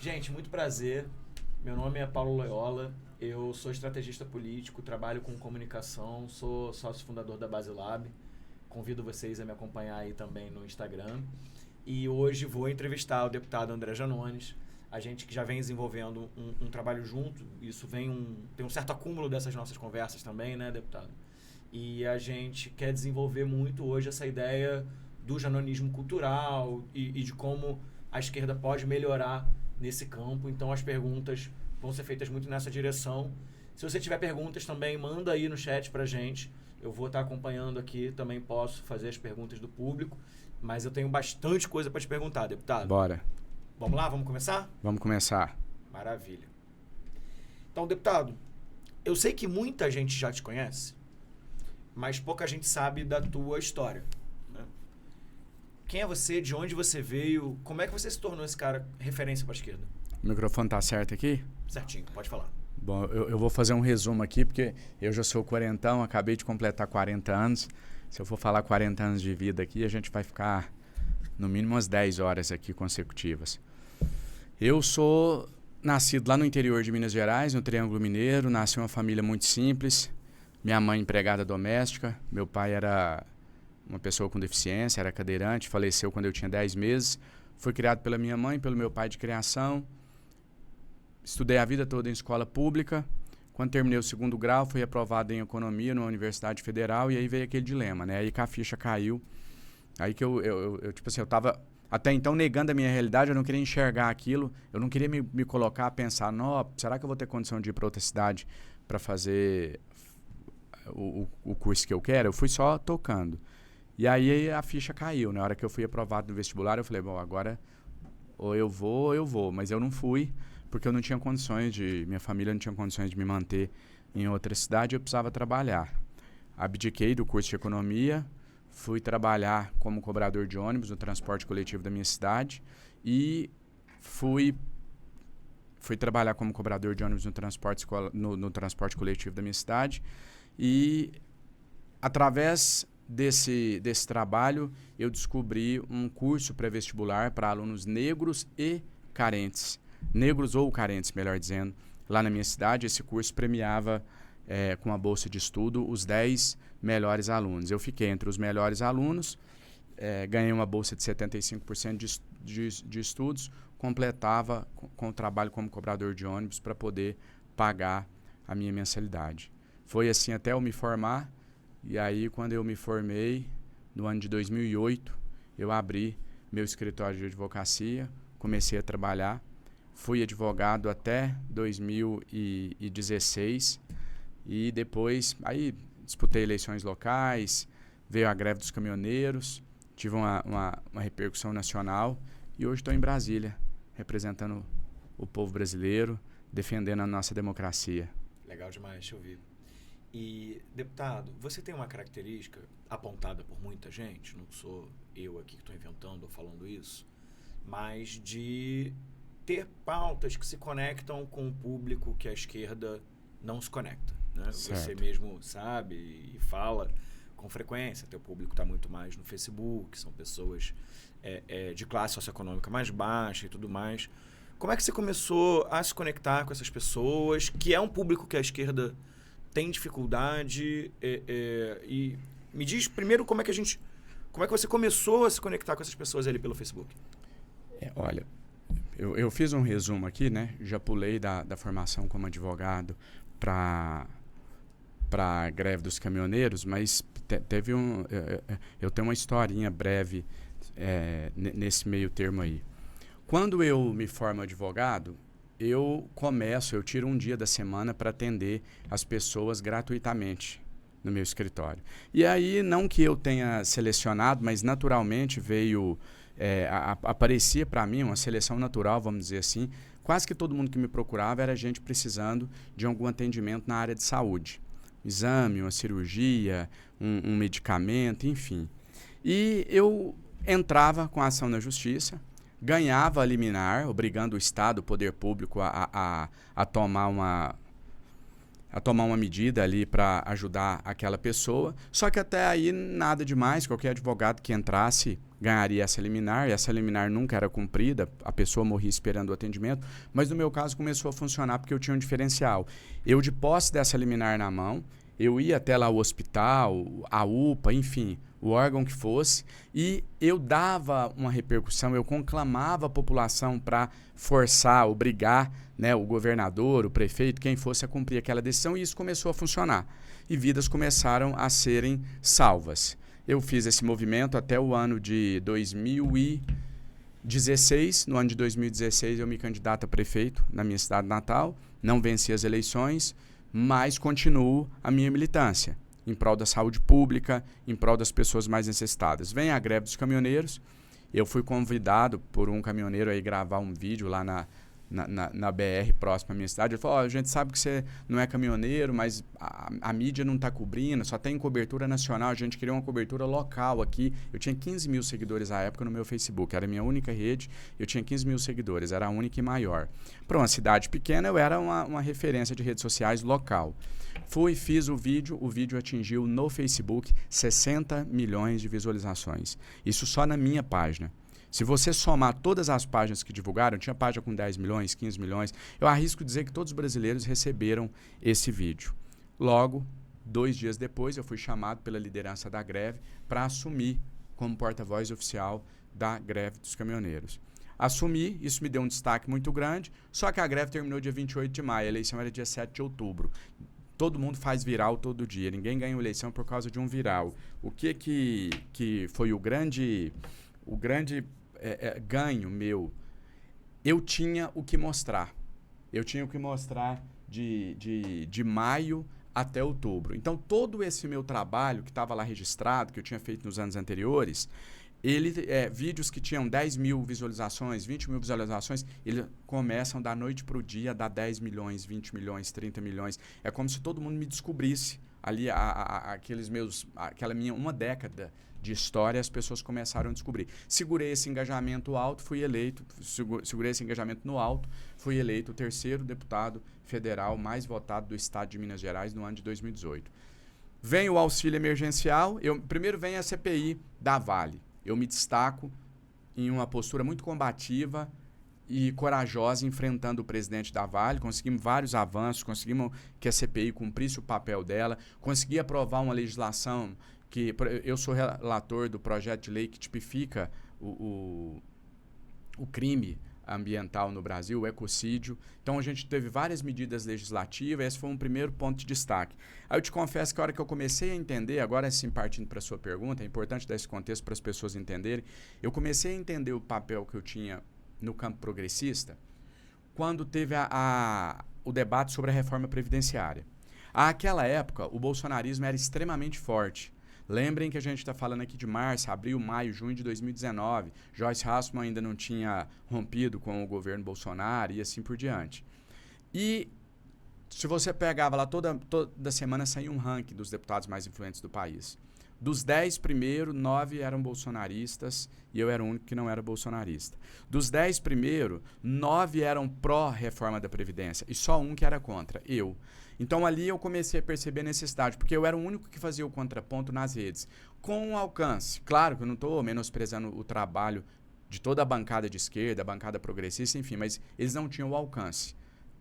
Gente, muito prazer. Meu nome é Paulo Loyola. Eu sou estrategista político, trabalho com comunicação, sou sócio fundador da Basilab. Convido vocês a me acompanhar aí também no Instagram. E hoje vou entrevistar o deputado André Janones. A gente que já vem desenvolvendo um trabalho junto. Isso tem um certo acúmulo dessas nossas conversas também, né, deputado? E a gente quer desenvolver muito hoje essa ideia do janonismo cultural e de como a esquerda pode melhorar nesse campo. Então as perguntas vão ser feitas muito nessa direção. Se você tiver perguntas também, manda aí no chat pra gente. Eu vou estar acompanhando aqui, também posso fazer as perguntas do público, mas eu tenho bastante coisa para te perguntar, deputado. Bora. Vamos lá, vamos começar? Vamos começar. Maravilha. Então, deputado, eu sei que muita gente já te conhece, mas pouca gente sabe da tua história, né? Quem é você? De onde você veio? Como é que você se tornou esse cara referência para a esquerda? O microfone tá certo aqui? Certinho, pode falar. Bom, eu vou fazer um resumo aqui, porque eu já sou quarentão, acabei de completar 40 anos. Se eu for falar 40 anos de vida aqui, a gente vai ficar no mínimo umas 10 horas aqui consecutivas. Eu sou nascido lá no interior de Minas Gerais, no Triângulo Mineiro, nasci em uma família muito simples. Minha mãe empregada doméstica, meu pai era uma pessoa com deficiência, era cadeirante, faleceu quando eu tinha 10 meses. Fui criado pela minha mãe, pelo meu pai de criação. Estudei a vida toda em escola pública. Quando terminei o 2º grau, fui aprovado em economia numa universidade federal e aí veio aquele dilema, né? Aí que a ficha caiu. Aí que eu tipo assim, eu tava até então negando a minha realidade, eu não queria enxergar aquilo, eu não queria me colocar a pensar, será que eu vou ter condição de ir para outra cidade para fazer o curso que eu quero? Eu fui só tocando. E aí a ficha caiu. Na hora que eu fui aprovado no vestibular, eu falei, bom, agora ou eu vou. Mas eu não fui, porque eu não tinha condições minha família não tinha condições de me manter em outra cidade, eu precisava trabalhar. Abdiquei do curso de economia, fui trabalhar como cobrador de ônibus no transporte coletivo da minha cidade e fui trabalhar como cobrador de ônibus no transporte coletivo da minha cidade e através desse trabalho eu descobri um curso pré-vestibular para alunos negros e carentes, negros ou carentes, melhor dizendo, lá na minha cidade. Esse curso premiava com a bolsa de estudo os 10 melhores alunos. Eu fiquei entre os melhores alunos, ganhei uma bolsa de 75% de estudos, completava com o trabalho como cobrador de ônibus para poder pagar a minha mensalidade. Foi assim até eu me formar, e aí quando eu me formei, no ano de 2008, eu abri meu escritório de advocacia, comecei a trabalhar, fui advogado até 2016, e depois, aí disputei eleições locais, veio a greve dos caminhoneiros, tive uma repercussão nacional e hoje estou em Brasília, representando o povo brasileiro, defendendo a nossa democracia. Legal demais, deixa eu ouvir. E, deputado, você tem uma característica apontada por muita gente, não sou eu aqui que estou inventando ou falando isso, mas de ter pautas que se conectam com o público que a esquerda não se conecta, né? Você mesmo sabe e fala com frequência, teu público está muito mais no Facebook, são pessoas de classe socioeconômica mais baixa e tudo mais. Como é que você começou a se conectar com essas pessoas, que é um público que a esquerda tem dificuldade? E me diz primeiro como é que você começou a se conectar com essas pessoas ali pelo Facebook? Olha, eu fiz um resumo aqui, né? Já pulei da formação como advogado para a greve dos caminhoneiros, mas teve eu tenho uma historinha breve nesse meio termo aí. Quando eu me formo advogado, eu tiro um dia da semana para atender as pessoas gratuitamente no meu escritório. E aí, não que eu tenha selecionado, mas naturalmente veio, aparecia para mim uma seleção natural, vamos dizer assim. Quase que todo mundo que me procurava era gente precisando de algum atendimento na área de saúde. Exame, uma cirurgia, um medicamento, enfim. E eu entrava com a ação na justiça, ganhava a liminar, obrigando o Estado, o poder público, a tomar a tomar uma medida ali para ajudar aquela pessoa. Só que até aí nada demais, qualquer advogado que entrasse ganharia essa liminar, e essa liminar nunca era cumprida, a pessoa morria esperando o atendimento, mas no meu caso começou a funcionar porque eu tinha um diferencial. Eu, de posse dessa liminar na mão, eu ia até lá o hospital, a UPA, enfim, o órgão que fosse, e eu dava uma repercussão, eu conclamava a população para forçar, obrigar, né, o governador, o prefeito, quem fosse a cumprir aquela decisão, e isso começou a funcionar. E vidas começaram a serem salvas. Eu fiz esse movimento até o ano de 2016. No ano de 2016 eu me candidato a prefeito na minha cidade natal, não venci as eleições, mas continuo a minha militância em prol da saúde pública, em prol das pessoas mais necessitadas. Vem a greve dos caminhoneiros, eu fui convidado por um caminhoneiro a ir gravar um vídeo lá na BR próxima à minha cidade. Ele falou, a gente sabe que você não é caminhoneiro, mas a mídia não está cobrindo, só tem cobertura nacional, a gente queria uma cobertura local aqui. Eu tinha 15 mil seguidores à época no meu Facebook, era a minha única rede, eu tinha 15 mil seguidores, era a única e maior. Para uma cidade pequena, eu era uma referência de redes sociais local. Fiz o vídeo atingiu no Facebook 60 milhões de visualizações. Isso só na minha página. Se você somar todas as páginas que divulgaram, tinha página com 10 milhões, 15 milhões, eu arrisco dizer que todos os brasileiros receberam esse vídeo. Logo, 2 dias depois, eu fui chamado pela liderança da greve para assumir como porta-voz oficial da greve dos caminhoneiros. Assumi, isso me deu um destaque muito grande, só que a greve terminou dia 28 de maio, a eleição era dia 7 de outubro. Todo mundo faz viral todo dia, ninguém ganha uma eleição por causa de um viral. O que foi o grande ganho meu? Eu tinha o que mostrar. Eu tinha o que mostrar de maio até outubro. Então, todo esse meu trabalho que estava lá registrado, que eu tinha feito nos anos anteriores, vídeos que tinham 10 mil visualizações, 20 mil visualizações, eles começam da noite para o dia, dá 10 milhões, 20 milhões, 30 milhões. É como se todo mundo me descobrisse. Ali, aquela minha uma década de história, as pessoas começaram a descobrir. Segurei esse engajamento alto, fui eleito, segurei esse engajamento no alto, fui eleito o 3º deputado federal mais votado do estado de Minas Gerais no ano de 2018. Vem o auxílio emergencial, primeiro vem a CPI da Vale. Eu me destaco em uma postura muito combativa e corajosa enfrentando o presidente da Vale. Conseguimos vários avanços, conseguimos que a CPI cumprisse o papel dela, consegui aprovar uma legislação que eu sou relator do projeto de lei que tipifica o crime ambiental no Brasil, o ecocídio. Então a gente teve várias medidas legislativas, esse foi um primeiro ponto de destaque. Aí eu te confesso que a hora que eu comecei a entender, agora sim partindo para a sua pergunta, é importante dar esse contexto para as pessoas entenderem, eu comecei a entender o papel que eu tinha no campo progressista quando teve o debate sobre a reforma previdenciária. Àquela época, o bolsonarismo era extremamente forte. Lembrem que a gente está falando aqui de março, abril, maio, junho de 2019. Joyce Hasselman ainda não tinha rompido com o governo Bolsonaro e assim por diante. E se você pegava lá, toda semana saía um ranking dos deputados mais influentes do país. Dos 10 primeiros, 9 eram bolsonaristas e eu era o único que não era bolsonarista. Dos 10 primeiros, 9 eram pró-reforma da Previdência e só um que era contra, eu. Então ali eu comecei a perceber a necessidade, porque eu era o único que fazia o contraponto nas redes, com um alcance. Claro que eu não estou menosprezando o trabalho de toda a bancada de esquerda, a bancada progressista, enfim, mas eles não tinham o alcance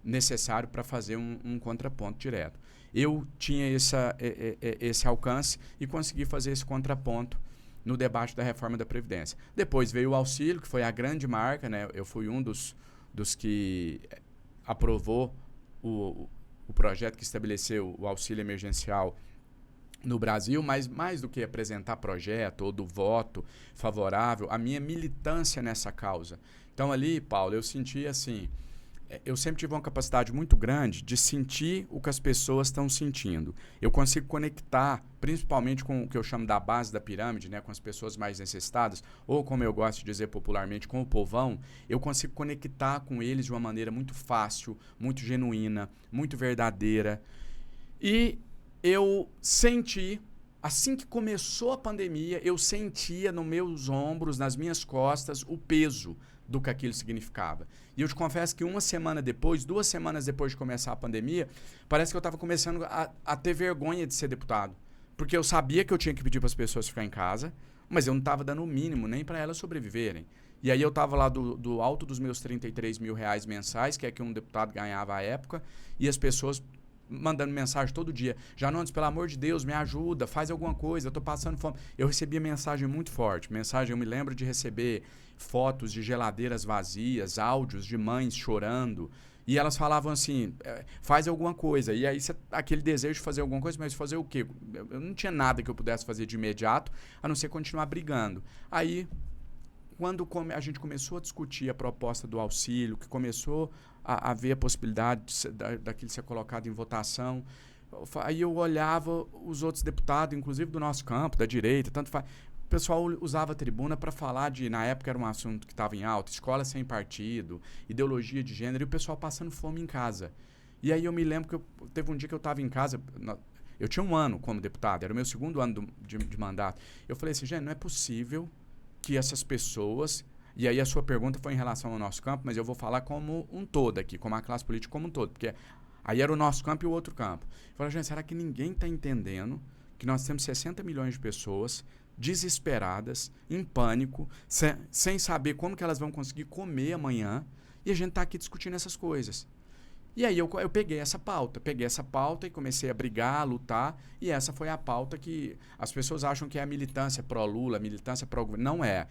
necessário para fazer um contraponto direto. Eu tinha esse alcance e consegui fazer esse contraponto no debate da reforma da Previdência. Depois veio o auxílio, que foi a grande marca, né? Eu fui um dos que aprovou o projeto que estabeleceu o auxílio emergencial no Brasil, mas mais do que apresentar projeto ou do voto favorável, a minha militância nessa causa. Então ali, Paulo, eu senti assim, eu sempre tive uma capacidade muito grande de sentir o que as pessoas estão sentindo. Eu consigo conectar, principalmente com o que eu chamo da base da pirâmide, né, com as pessoas mais necessitadas, ou como eu gosto de dizer popularmente, com o povão. Eu consigo conectar com eles de uma maneira muito fácil, muito genuína, muito verdadeira. E eu senti, assim que começou a pandemia, eu sentia nos meus ombros, nas minhas costas, o peso do que aquilo significava. E E eu te confesso que 2 semanas depois de começar a pandemia, parece que eu estava começando a ter vergonha de ser deputado. Porque eu sabia que eu tinha que pedir para as pessoas ficar em casa, mas eu não estava dando o mínimo nem para elas sobreviverem. E aí eu estava lá do alto dos meus R$33 mil mensais, que é que um deputado ganhava à época, e as pessoas mandando mensagem todo dia. Janones, pelo amor de Deus, me ajuda, faz alguma coisa, eu estou passando fome. Eu recebia mensagem muito forte. Eu me lembro de receber fotos de geladeiras vazias, áudios de mães chorando. E elas falavam assim, faz alguma coisa. E aí aquele desejo de fazer alguma coisa, mas fazer o quê? Eu não tinha nada que eu pudesse fazer de imediato, a não ser continuar brigando. Aí, quando a gente começou a discutir a proposta do auxílio, que começou a ver a possibilidade daquilo ser colocado em votação, aí eu olhava os outros deputados, inclusive do nosso campo, da direita, tanto faz. O pessoal usava a tribuna para falar na época era um assunto que estava em alta, escola sem partido, ideologia de gênero, e o pessoal passando fome em casa. E aí eu me lembro que teve um dia que eu estava em casa, eu tinha 1 ano como deputado, era o meu 2º ano de mandato. Eu falei assim, gente, não é possível que essas pessoas... E aí a sua pergunta foi em relação ao nosso campo, mas eu vou falar como um todo aqui, como a classe política como um todo, porque aí era o nosso campo e o outro campo. Eu falei, gente, será que ninguém está entendendo que nós temos 60 milhões de pessoas desesperadas, em pânico, sem saber como que elas vão conseguir comer amanhã, e a gente está aqui discutindo essas coisas. E aí eu peguei essa pauta e comecei a brigar, a lutar, e essa foi a pauta que as pessoas acham que é a militância pró-Lula, a militância pró-governo. Não é.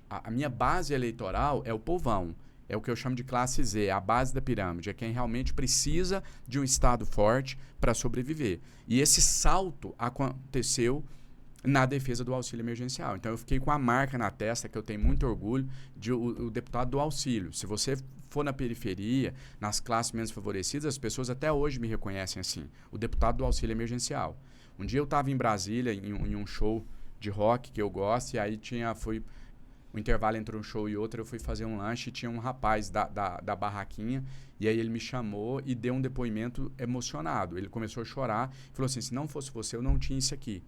A minha base eleitoral é o povão, é o que eu chamo de classe Z, a base da pirâmide, é quem realmente precisa de um Estado forte para sobreviver. E esse salto aconteceu na defesa do auxílio emergencial. Então eu fiquei com a marca na testa, que eu tenho muito orgulho, de o deputado do auxílio. Se você for na periferia, nas classes menos favorecidas, as pessoas até hoje me reconhecem assim, o deputado do auxílio emergencial. Um dia eu estava em Brasília, em um show de rock que eu gosto, e aí foi um intervalo entre um show e outro, eu fui fazer um lanche e tinha um rapaz da barraquinha, e aí ele me chamou e deu um depoimento emocionado. Ele começou a chorar, falou assim, se não fosse você, eu não tinha isso aqui.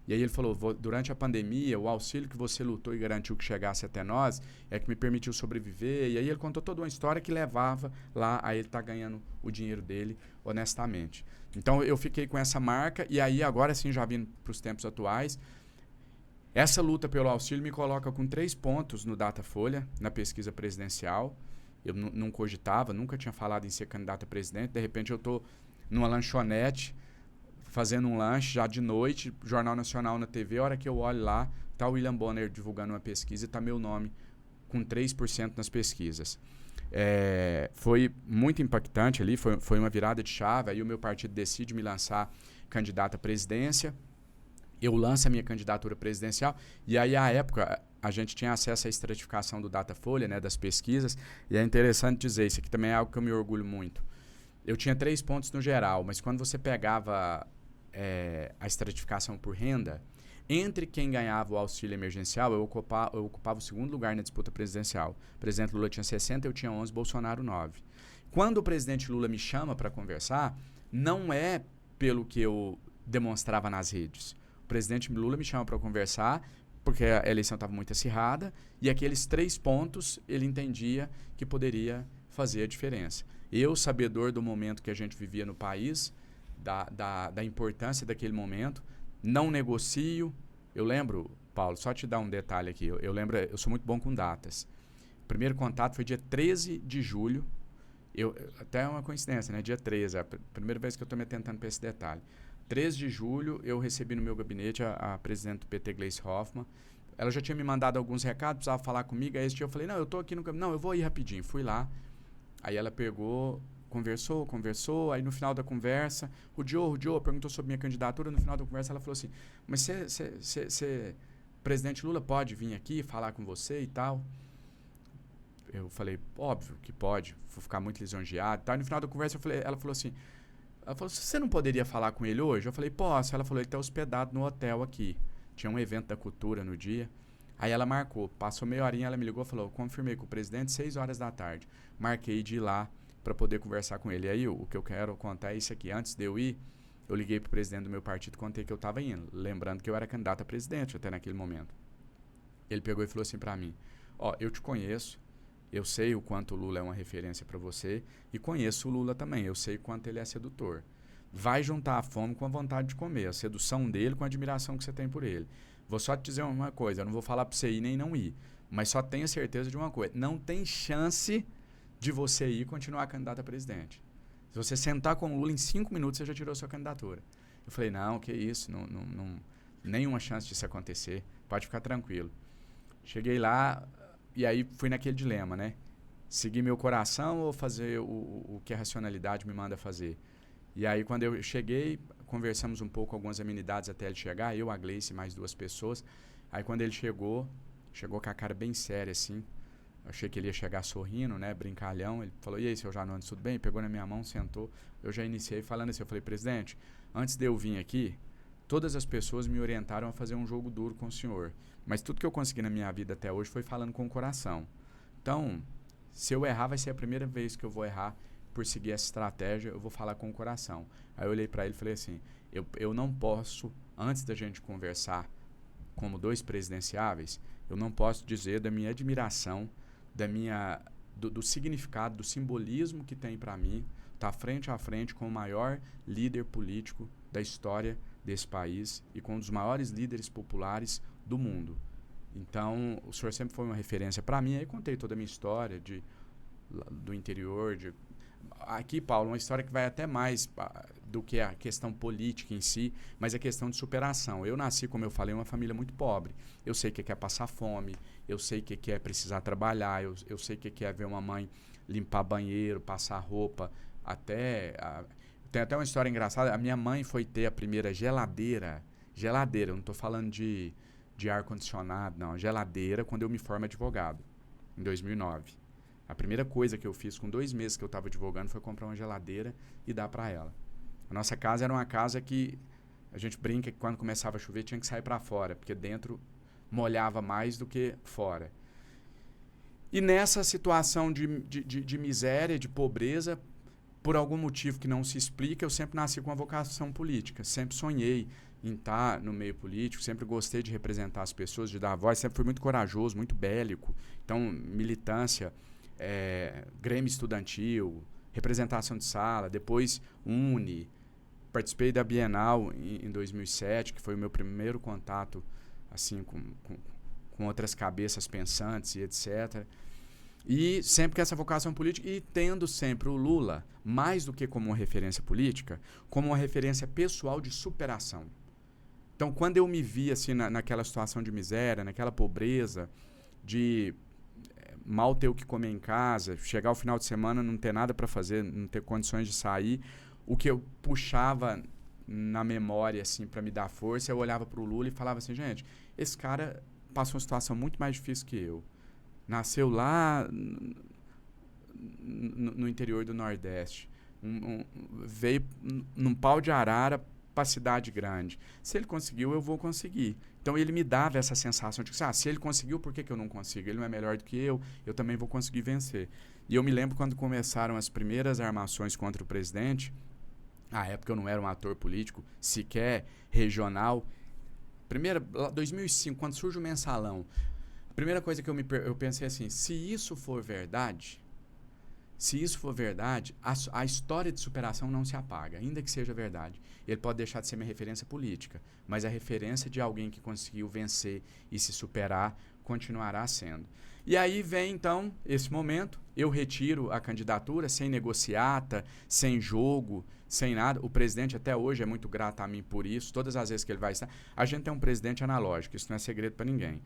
E aí ele falou, durante a pandemia, o auxílio que você lutou e garantiu que chegasse até nós é que me permitiu sobreviver. E aí ele contou toda uma história que levava lá a ele estar ganhando o dinheiro dele honestamente. Então eu fiquei com essa marca e aí agora sim, já vindo para os tempos atuais, essa luta pelo auxílio me coloca com 3 pontos no Datafolha, na pesquisa presidencial. Eu não cogitava, nunca tinha falado em ser candidato a presidente. De repente eu estou numa lanchonete, fazendo um lanche já de noite, Jornal Nacional na TV, a hora que eu olho lá, está o William Bonner divulgando uma pesquisa e está meu nome com 3% nas pesquisas. Foi muito impactante ali, foi uma virada de chave, aí o meu partido decide me lançar candidato à presidência, eu lanço a minha candidatura presidencial, e aí à época a gente tinha acesso à estratificação do Datafolha, né, das pesquisas, e é interessante dizer, isso aqui também é algo que eu me orgulho muito. Eu tinha 3 pontos no geral, mas quando você pegava a estratificação por renda, entre quem ganhava o auxílio emergencial, eu ocupava o 2º lugar na disputa presidencial. O presidente Lula tinha 60, eu tinha 11, Bolsonaro 9. Quando o presidente Lula me chama para conversar, não é pelo que eu demonstrava nas redes. O presidente Lula me chama para conversar porque a eleição estava muito acirrada e aqueles 3 pontos ele entendia que poderia fazer a diferença. Eu, sabedor do momento que a gente vivia no país, da importância daquele momento, não negocio. Eu lembro, Paulo, só te dar um detalhe aqui, eu lembro, eu sou muito bom com datas. O primeiro contato foi dia 13 de julho, até é uma coincidência, né? Dia 13, é a primeira vez que eu estou me atentando para esse detalhe. 13 de julho, eu recebi no meu gabinete a presidente do PT, Gleice Hoffmann. Ela já tinha me mandado alguns recados, precisava falar comigo. Aí esse dia eu falei, não, eu estou aqui no gabinete. Não, eu vou ir rapidinho. Fui lá. Aí ela pegou, conversou. Aí no final da conversa, o Joe perguntou sobre minha candidatura. No final da conversa ela falou assim, mas presidente Lula pode vir aqui falar com você e tal? Eu falei, óbvio que pode. Vou ficar muito lisonjeado e tal. E no final da conversa ela falou assim, você não poderia falar com ele hoje? Eu falei, posso. Ela falou, ele está hospedado no hotel aqui. Tinha um evento da cultura no dia. Aí ela marcou. Passou meia horinha, ela me ligou e falou, confirmei com o presidente, 6 horas da tarde. Marquei de ir lá para poder conversar com ele. Aí o que eu quero contar é isso aqui. Antes de eu ir, eu liguei para o presidente do meu partido e contei que eu estava indo. Lembrando que eu era candidato a presidente até naquele momento. Ele pegou e falou assim para mim, eu te conheço, Eu sei o quanto o Lula é uma referência para você e conheço o Lula também. Eu sei o quanto ele é sedutor. Vai juntar a fome com a vontade de comer, a sedução dele com a admiração que você tem por ele. Vou só te dizer uma coisa, eu não vou falar para você ir nem não ir, mas só tenha certeza de uma coisa, não tem chance de você ir e continuar candidato a presidente. Se você sentar com o Lula em 5 minutos, você já tirou sua candidatura. Eu falei, não, que isso, não, nenhuma chance disso acontecer, pode ficar tranquilo. Cheguei lá e aí fui naquele dilema, né? Seguir meu coração ou fazer o que a racionalidade me manda fazer? E aí quando eu cheguei, conversamos um pouco, algumas amenidades até ele chegar, eu, a Gleice e mais 2 pessoas. Aí quando ele chegou com a cara bem séria assim, eu achei que ele ia chegar sorrindo, né, brincalhão. Ele falou, e aí, seu Janones, tudo bem? Pegou na minha mão, sentou. Eu já iniciei falando assim, eu falei, presidente, antes de eu vir aqui, todas as pessoas me orientaram a fazer um jogo duro com o senhor. Mas tudo que eu consegui na minha vida até hoje foi falando com o coração. Então, se eu errar, vai ser a primeira vez que eu vou errar por seguir essa estratégia, eu vou falar com o coração. Aí eu olhei para ele e falei assim, eu não posso, antes da gente conversar como 2 presidenciáveis, eu não posso dizer da minha admiração, do significado, do simbolismo que tem para mim, estar frente a frente com o maior líder político da história desse país e com um dos maiores líderes populares do mundo. Então, o senhor sempre foi uma referência para mim. Aí contei toda a minha história do interior. Aqui, Paulo, uma história que vai até mais do que a questão política em si, mas a questão de superação. Eu nasci, como eu falei, em uma família muito pobre. Eu sei o que é passar fome, eu sei o que é precisar trabalhar, eu sei o que é ver uma mãe limpar banheiro, passar roupa, tem até uma história engraçada. A minha mãe foi ter a primeira geladeira, eu não estou falando de ar-condicionado, não, geladeira, quando eu me formo advogado, em 2009. A primeira coisa que eu fiz com 2 meses que eu estava advogando foi comprar uma geladeira e dar para ela. A nossa casa era uma casa que a gente brinca que quando começava a chover tinha que sair para fora, porque dentro molhava mais do que fora. E nessa situação de miséria, de pobreza, por algum motivo que não se explica, eu sempre nasci com uma vocação política. Sempre sonhei em estar no meio político, sempre gostei de representar as pessoas, de dar voz, sempre fui muito corajoso, muito bélico. Então, militância, grêmio estudantil, representação de sala, depois participei da Bienal em 2007, que foi o meu primeiro contato assim, com outras cabeças pensantes e etc. E sempre com essa vocação política e tendo sempre o Lula, mais do que como uma referência política, como uma referência pessoal de superação. Então, quando eu me vi assim, naquela situação de miséria, naquela pobreza, de mal ter o que comer em casa, chegar ao final de semana, não ter nada para fazer, não ter condições de sair, o que eu puxava na memória assim, para me dar força, eu olhava para o Lula e falava assim, gente, esse cara passou uma situação muito mais difícil que eu. Nasceu lá no interior do Nordeste. Veio num pau de arara para a cidade grande. Se ele conseguiu, eu vou conseguir. Então ele me dava essa sensação de que se ele conseguiu, por que eu não consigo? Ele não é melhor do que eu também vou conseguir vencer. E eu me lembro quando começaram as primeiras armações contra o presidente, à época eu não era um ator político, sequer regional. 2005, quando surge o Mensalão, a primeira coisa que eu pensei assim, se isso for verdade, a história de superação não se apaga, ainda que seja verdade. Ele pode deixar de ser minha referência política, mas a referência de alguém que conseguiu vencer e se superar continuará sendo. E aí vem, então, esse momento, eu retiro a candidatura sem negociata, sem jogo, sem nada. O presidente até hoje é muito grato a mim por isso, todas as vezes que ele vai estar. A gente tem um presidente analógico, isso não é segredo para ninguém.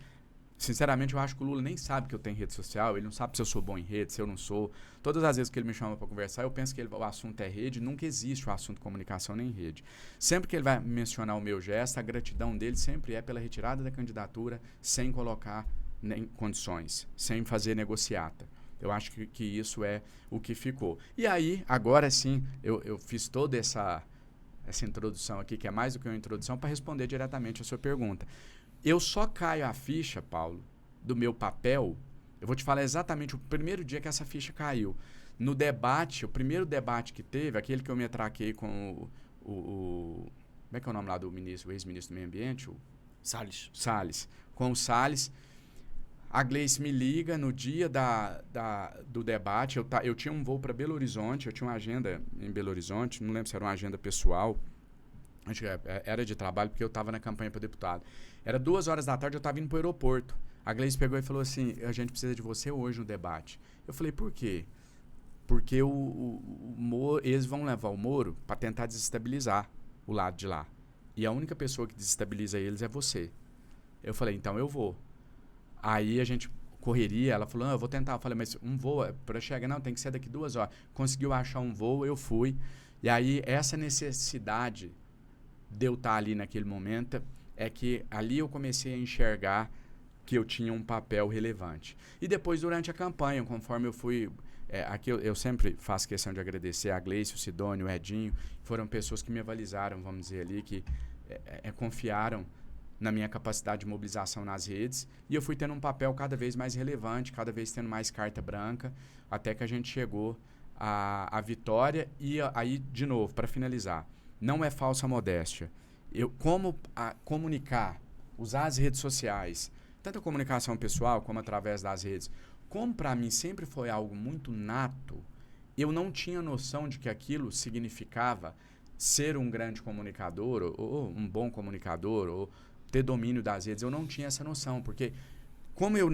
Sinceramente, eu acho que o Lula nem sabe que eu tenho rede social, ele não sabe se eu sou bom em rede, se eu não sou. Todas as vezes que ele me chama para conversar, eu penso que o assunto é rede, nunca existe o assunto comunicação nem rede. Sempre que ele vai mencionar o meu gesto, a gratidão dele sempre é pela retirada da candidatura, sem colocar nem condições, sem fazer negociata. Eu acho que isso é o que ficou. E aí, agora sim, eu fiz toda essa introdução aqui, que é mais do que uma introdução, para responder diretamente a sua pergunta. Eu só caio a ficha, Paulo, do meu papel, eu vou te falar exatamente o primeiro dia que essa ficha caiu. No debate, o primeiro debate que teve, aquele que eu me atraquei com como é que é o nome lá do ministro, o ex-ministro do Meio Ambiente? Salles. Com o Salles. A Gleice me liga no dia do debate. Eu tinha um voo para Belo Horizonte, eu tinha uma agenda em Belo Horizonte, não lembro se era uma agenda pessoal, acho que era de trabalho, porque eu estava na campanha para deputado. Era 2 horas da tarde, eu estava indo para o aeroporto. A Gleice pegou e falou assim, a gente precisa de você hoje no debate. Eu falei, por quê? Porque eles vão levar o Moro para tentar desestabilizar o lado de lá. E a única pessoa que desestabiliza eles é você. Eu falei, então eu vou. Aí a gente correria, ela falou, eu vou tentar. Eu falei, mas um voo, para chegar, não, tem que ser daqui 2 horas. Conseguiu achar um voo, eu fui. E aí essa necessidade de eu estar ali naquele momento é que ali eu comecei a enxergar que eu tinha um papel relevante. E depois, durante a campanha, conforme eu fui... aqui eu sempre faço questão de agradecer a Gleice, o Sidônio, o Edinho, foram pessoas que me avalizaram, vamos dizer ali, que confiaram na minha capacidade de mobilização nas redes, e eu fui tendo um papel cada vez mais relevante, cada vez tendo mais carta branca, até que a gente chegou à vitória. E aí, de novo, para finalizar, não é falsa modéstia. Como comunicar, usar as redes sociais, tanto a comunicação pessoal como através das redes, como para mim sempre foi algo muito nato, eu não tinha noção de que aquilo significava ser um grande comunicador, ou um bom comunicador, ou ter domínio das redes. Eu não tinha essa noção, porque como eu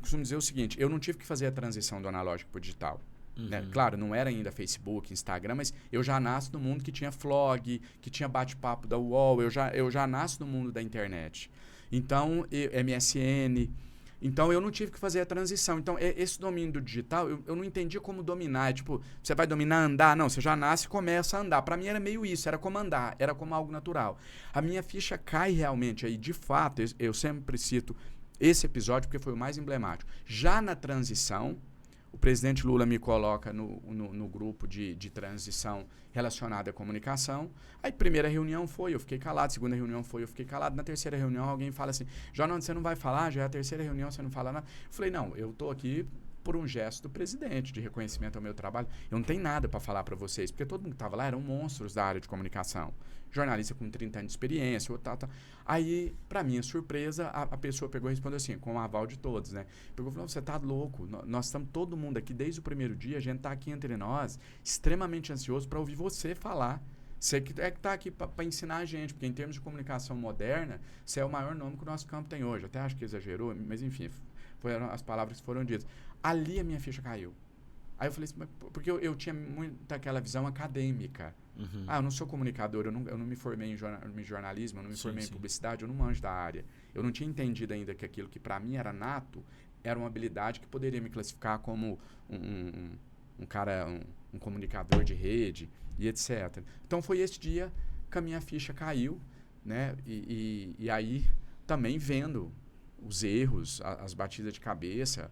costumo dizer o seguinte, eu não tive que fazer a transição do analógico para o digital. Né? Claro, não era ainda Facebook, Instagram, mas eu já nasço no mundo que tinha vlog, que tinha bate-papo da UOL, eu já nasço no mundo da internet. Então, MSN... Então, eu não tive que fazer a transição. Então, esse domínio do digital, eu não entendi como dominar. Tipo, você vai dominar andar? Não, você já nasce e começa a andar. Para mim era meio isso, era como andar, era como algo natural. A minha ficha cai realmente aí. De fato, eu sempre cito esse episódio porque foi o mais emblemático. Já na transição, o presidente Lula me coloca no grupo de transição relacionado à comunicação. Aí, primeira reunião foi, eu fiquei calado. Segunda reunião foi, eu fiquei calado. Na terceira reunião, alguém fala assim, Jonathan, você não vai falar? Já é a terceira reunião, você não fala nada. Eu falei, não, eu estou aqui por um gesto do presidente de reconhecimento ao meu trabalho. Eu não tenho nada para falar para vocês, porque todo mundo que estava lá eram monstros da área de comunicação. Jornalista com 30 anos de experiência, tal. Aí, para minha surpresa, a pessoa pegou e respondeu assim, com o aval de todos, né? Pegou e falou, você tá louco, nós estamos todo mundo aqui, desde o primeiro dia, a gente tá aqui entre nós, extremamente ansioso para ouvir você falar. Você que tá aqui para ensinar a gente, porque em termos de comunicação moderna, você é o maior nome que o nosso campo tem hoje. Até acho que exagerou, mas enfim, foram as palavras que foram ditas. Ali a minha ficha caiu. Aí eu falei assim, porque eu tinha muito aquela visão acadêmica. Eu não sou comunicador, eu não me formei em jornalismo, eu não me formei em publicidade, eu não manjo da área. Eu não tinha entendido ainda que aquilo que para mim era nato, era uma habilidade que poderia me classificar como um cara, um comunicador de rede e etc. Então foi esse dia que a minha ficha caiu, né? E aí também vendo os erros, as batidas de cabeça,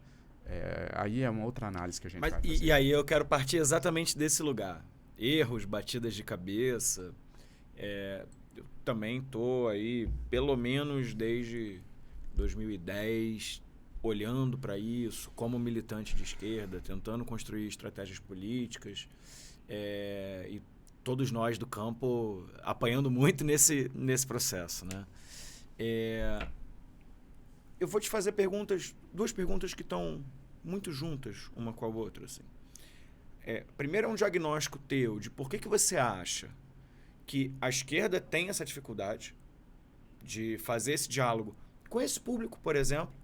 aí é uma outra análise que a gente vai fazer. E aí eu quero partir exatamente desse lugar. Erros, batidas de cabeça. Eu também estou aí, pelo menos desde 2010, olhando para isso como militante de esquerda, tentando construir estratégias políticas. E todos nós do campo apanhando muito nesse processo, né? Eu vou te fazer duas perguntas que estão muito juntas uma com a outra, assim. Primeiro é um diagnóstico teu de por que você acha que a esquerda tem essa dificuldade de fazer esse diálogo com esse público, por exemplo.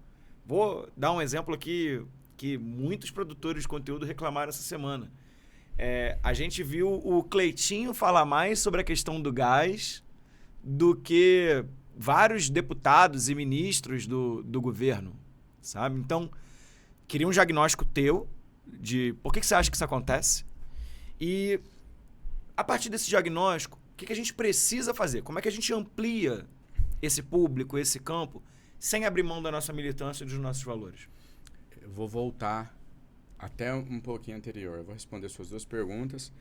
Vou dar um exemplo aqui que muitos produtores de conteúdo reclamaram essa semana. A gente viu o Cleitinho falar mais sobre a questão do gás do que vários deputados e ministros do governo, sabe? Então, queria um diagnóstico teu de por que você acha que isso acontece e, a partir desse diagnóstico, o que a gente precisa fazer? Como é que a gente amplia esse público, esse campo, sem abrir mão da nossa militância e dos nossos valores? Eu vou voltar até um pouquinho anterior. Eu vou responder suas duas perguntas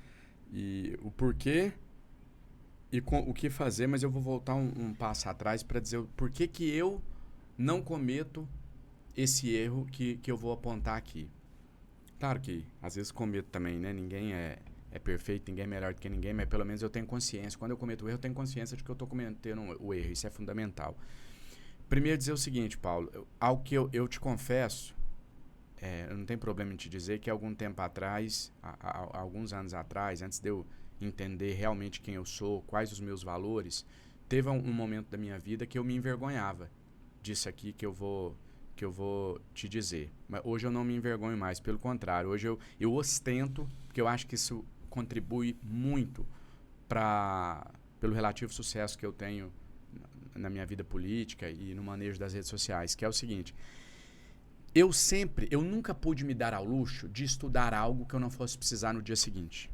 e o porquê e o que fazer, mas eu vou voltar um passo atrás para dizer o porquê que eu não cometo esse erro que eu vou apontar aqui. Claro que às vezes cometo também, né? Ninguém é perfeito, ninguém é melhor do que ninguém, mas pelo menos eu tenho consciência. Quando eu cometo o erro, eu tenho consciência de que eu estou cometendo o erro. Isso é fundamental. Primeiro dizer o seguinte, Paulo, algo que eu te confesso, eu não tenho problema em te dizer que algum tempo atrás, alguns anos atrás, antes de eu entender realmente quem eu sou, quais os meus valores, teve um momento da minha vida que eu me envergonhava disso aqui que eu vou te dizer. Mas hoje eu não me envergonho mais, pelo contrário, hoje eu ostento, porque eu acho que isso contribui muito pelo relativo sucesso que eu tenho na minha vida política e no manejo das redes sociais, que é o seguinte: eu nunca pude me dar ao luxo de estudar algo que eu não fosse precisar no dia seguinte.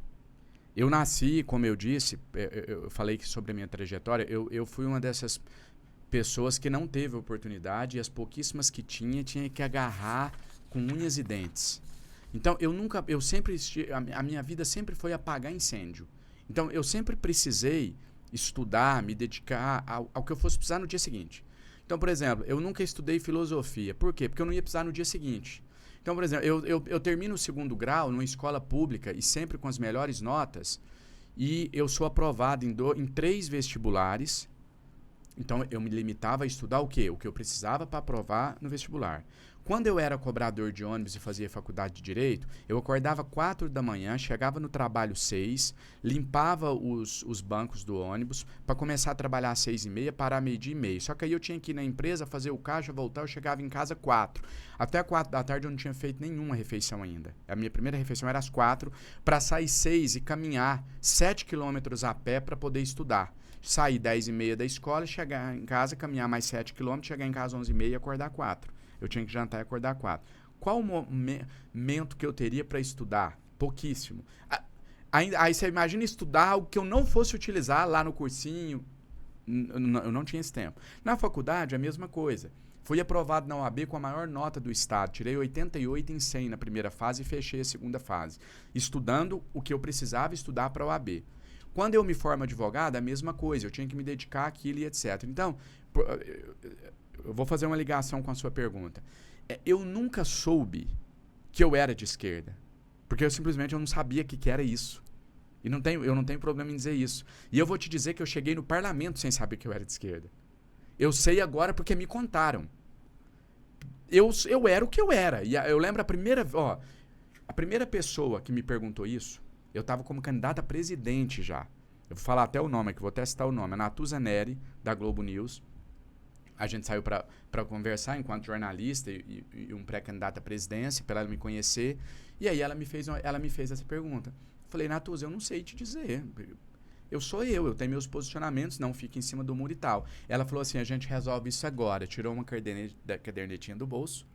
Eu nasci, como eu disse, eu falei sobre a minha trajetória, eu fui uma dessas pessoas que não teve oportunidade e as pouquíssimas que tinha que agarrar com unhas e dentes. Então, a minha vida sempre foi apagar incêndio. Então, eu sempre precisei estudar, me dedicar ao que eu fosse precisar no dia seguinte. Então, por exemplo, eu nunca estudei filosofia. Por quê? Porque eu não ia precisar no dia seguinte. Então, por exemplo, eu termino o 2º grau numa escola pública e sempre com as melhores notas, e eu sou aprovado em 3 vestibulares. Então, eu me limitava a estudar o quê? O que eu precisava para aprovar no vestibular. Quando eu era cobrador de ônibus e fazia faculdade de Direito, eu acordava 4 da manhã, chegava no trabalho 6, limpava os bancos do ônibus para começar a trabalhar às 6h30, parar 12h30. Só que aí eu tinha que ir na empresa, fazer o caixa, voltar, eu chegava em casa 4. Até 4 da tarde eu não tinha feito nenhuma refeição ainda. A minha primeira refeição era às 4, para sair 6 e caminhar 7 quilômetros a pé para poder estudar. Sair 10h30 da escola, chegar em casa, caminhar mais 7 quilômetros, chegar em casa 11h30 e acordar 4. Eu tinha que jantar e acordar 4. Qual o momento que eu teria para estudar? Pouquíssimo. Aí você imagina estudar algo que eu não fosse utilizar lá no cursinho. Eu não tinha esse tempo. Na faculdade, a mesma coisa. Fui aprovado na OAB com a maior nota do estado. Tirei 88 em 100 na primeira fase e fechei a segunda fase. Estudando o que eu precisava estudar para a OAB. Quando eu me formo advogado, a mesma coisa. Eu tinha que me dedicar àquilo e etc. Então, eu vou fazer uma ligação com a sua pergunta. Eu nunca soube que eu era de esquerda. Porque eu não sabia o que era isso. E eu não tenho problema em dizer isso. E eu vou te dizer que eu cheguei no parlamento sem saber que eu era de esquerda. Eu sei agora porque me contaram. Eu era o que eu era. E eu lembro a primeira pessoa que me perguntou isso, eu estava como candidato a presidente já. Eu vou falar até o nome aqui, vou até citar o nome. A Natuza Neri, da Globo News. A gente saiu para conversar enquanto jornalista e um pré-candidato à presidência, para ela me conhecer. E aí ela me fez essa pergunta. Falei, Natuza, eu não sei te dizer. Eu tenho meus posicionamentos, não fico em cima do muro e tal. Ela falou assim, a gente resolve isso agora. Tirou uma cadernetinha do bolso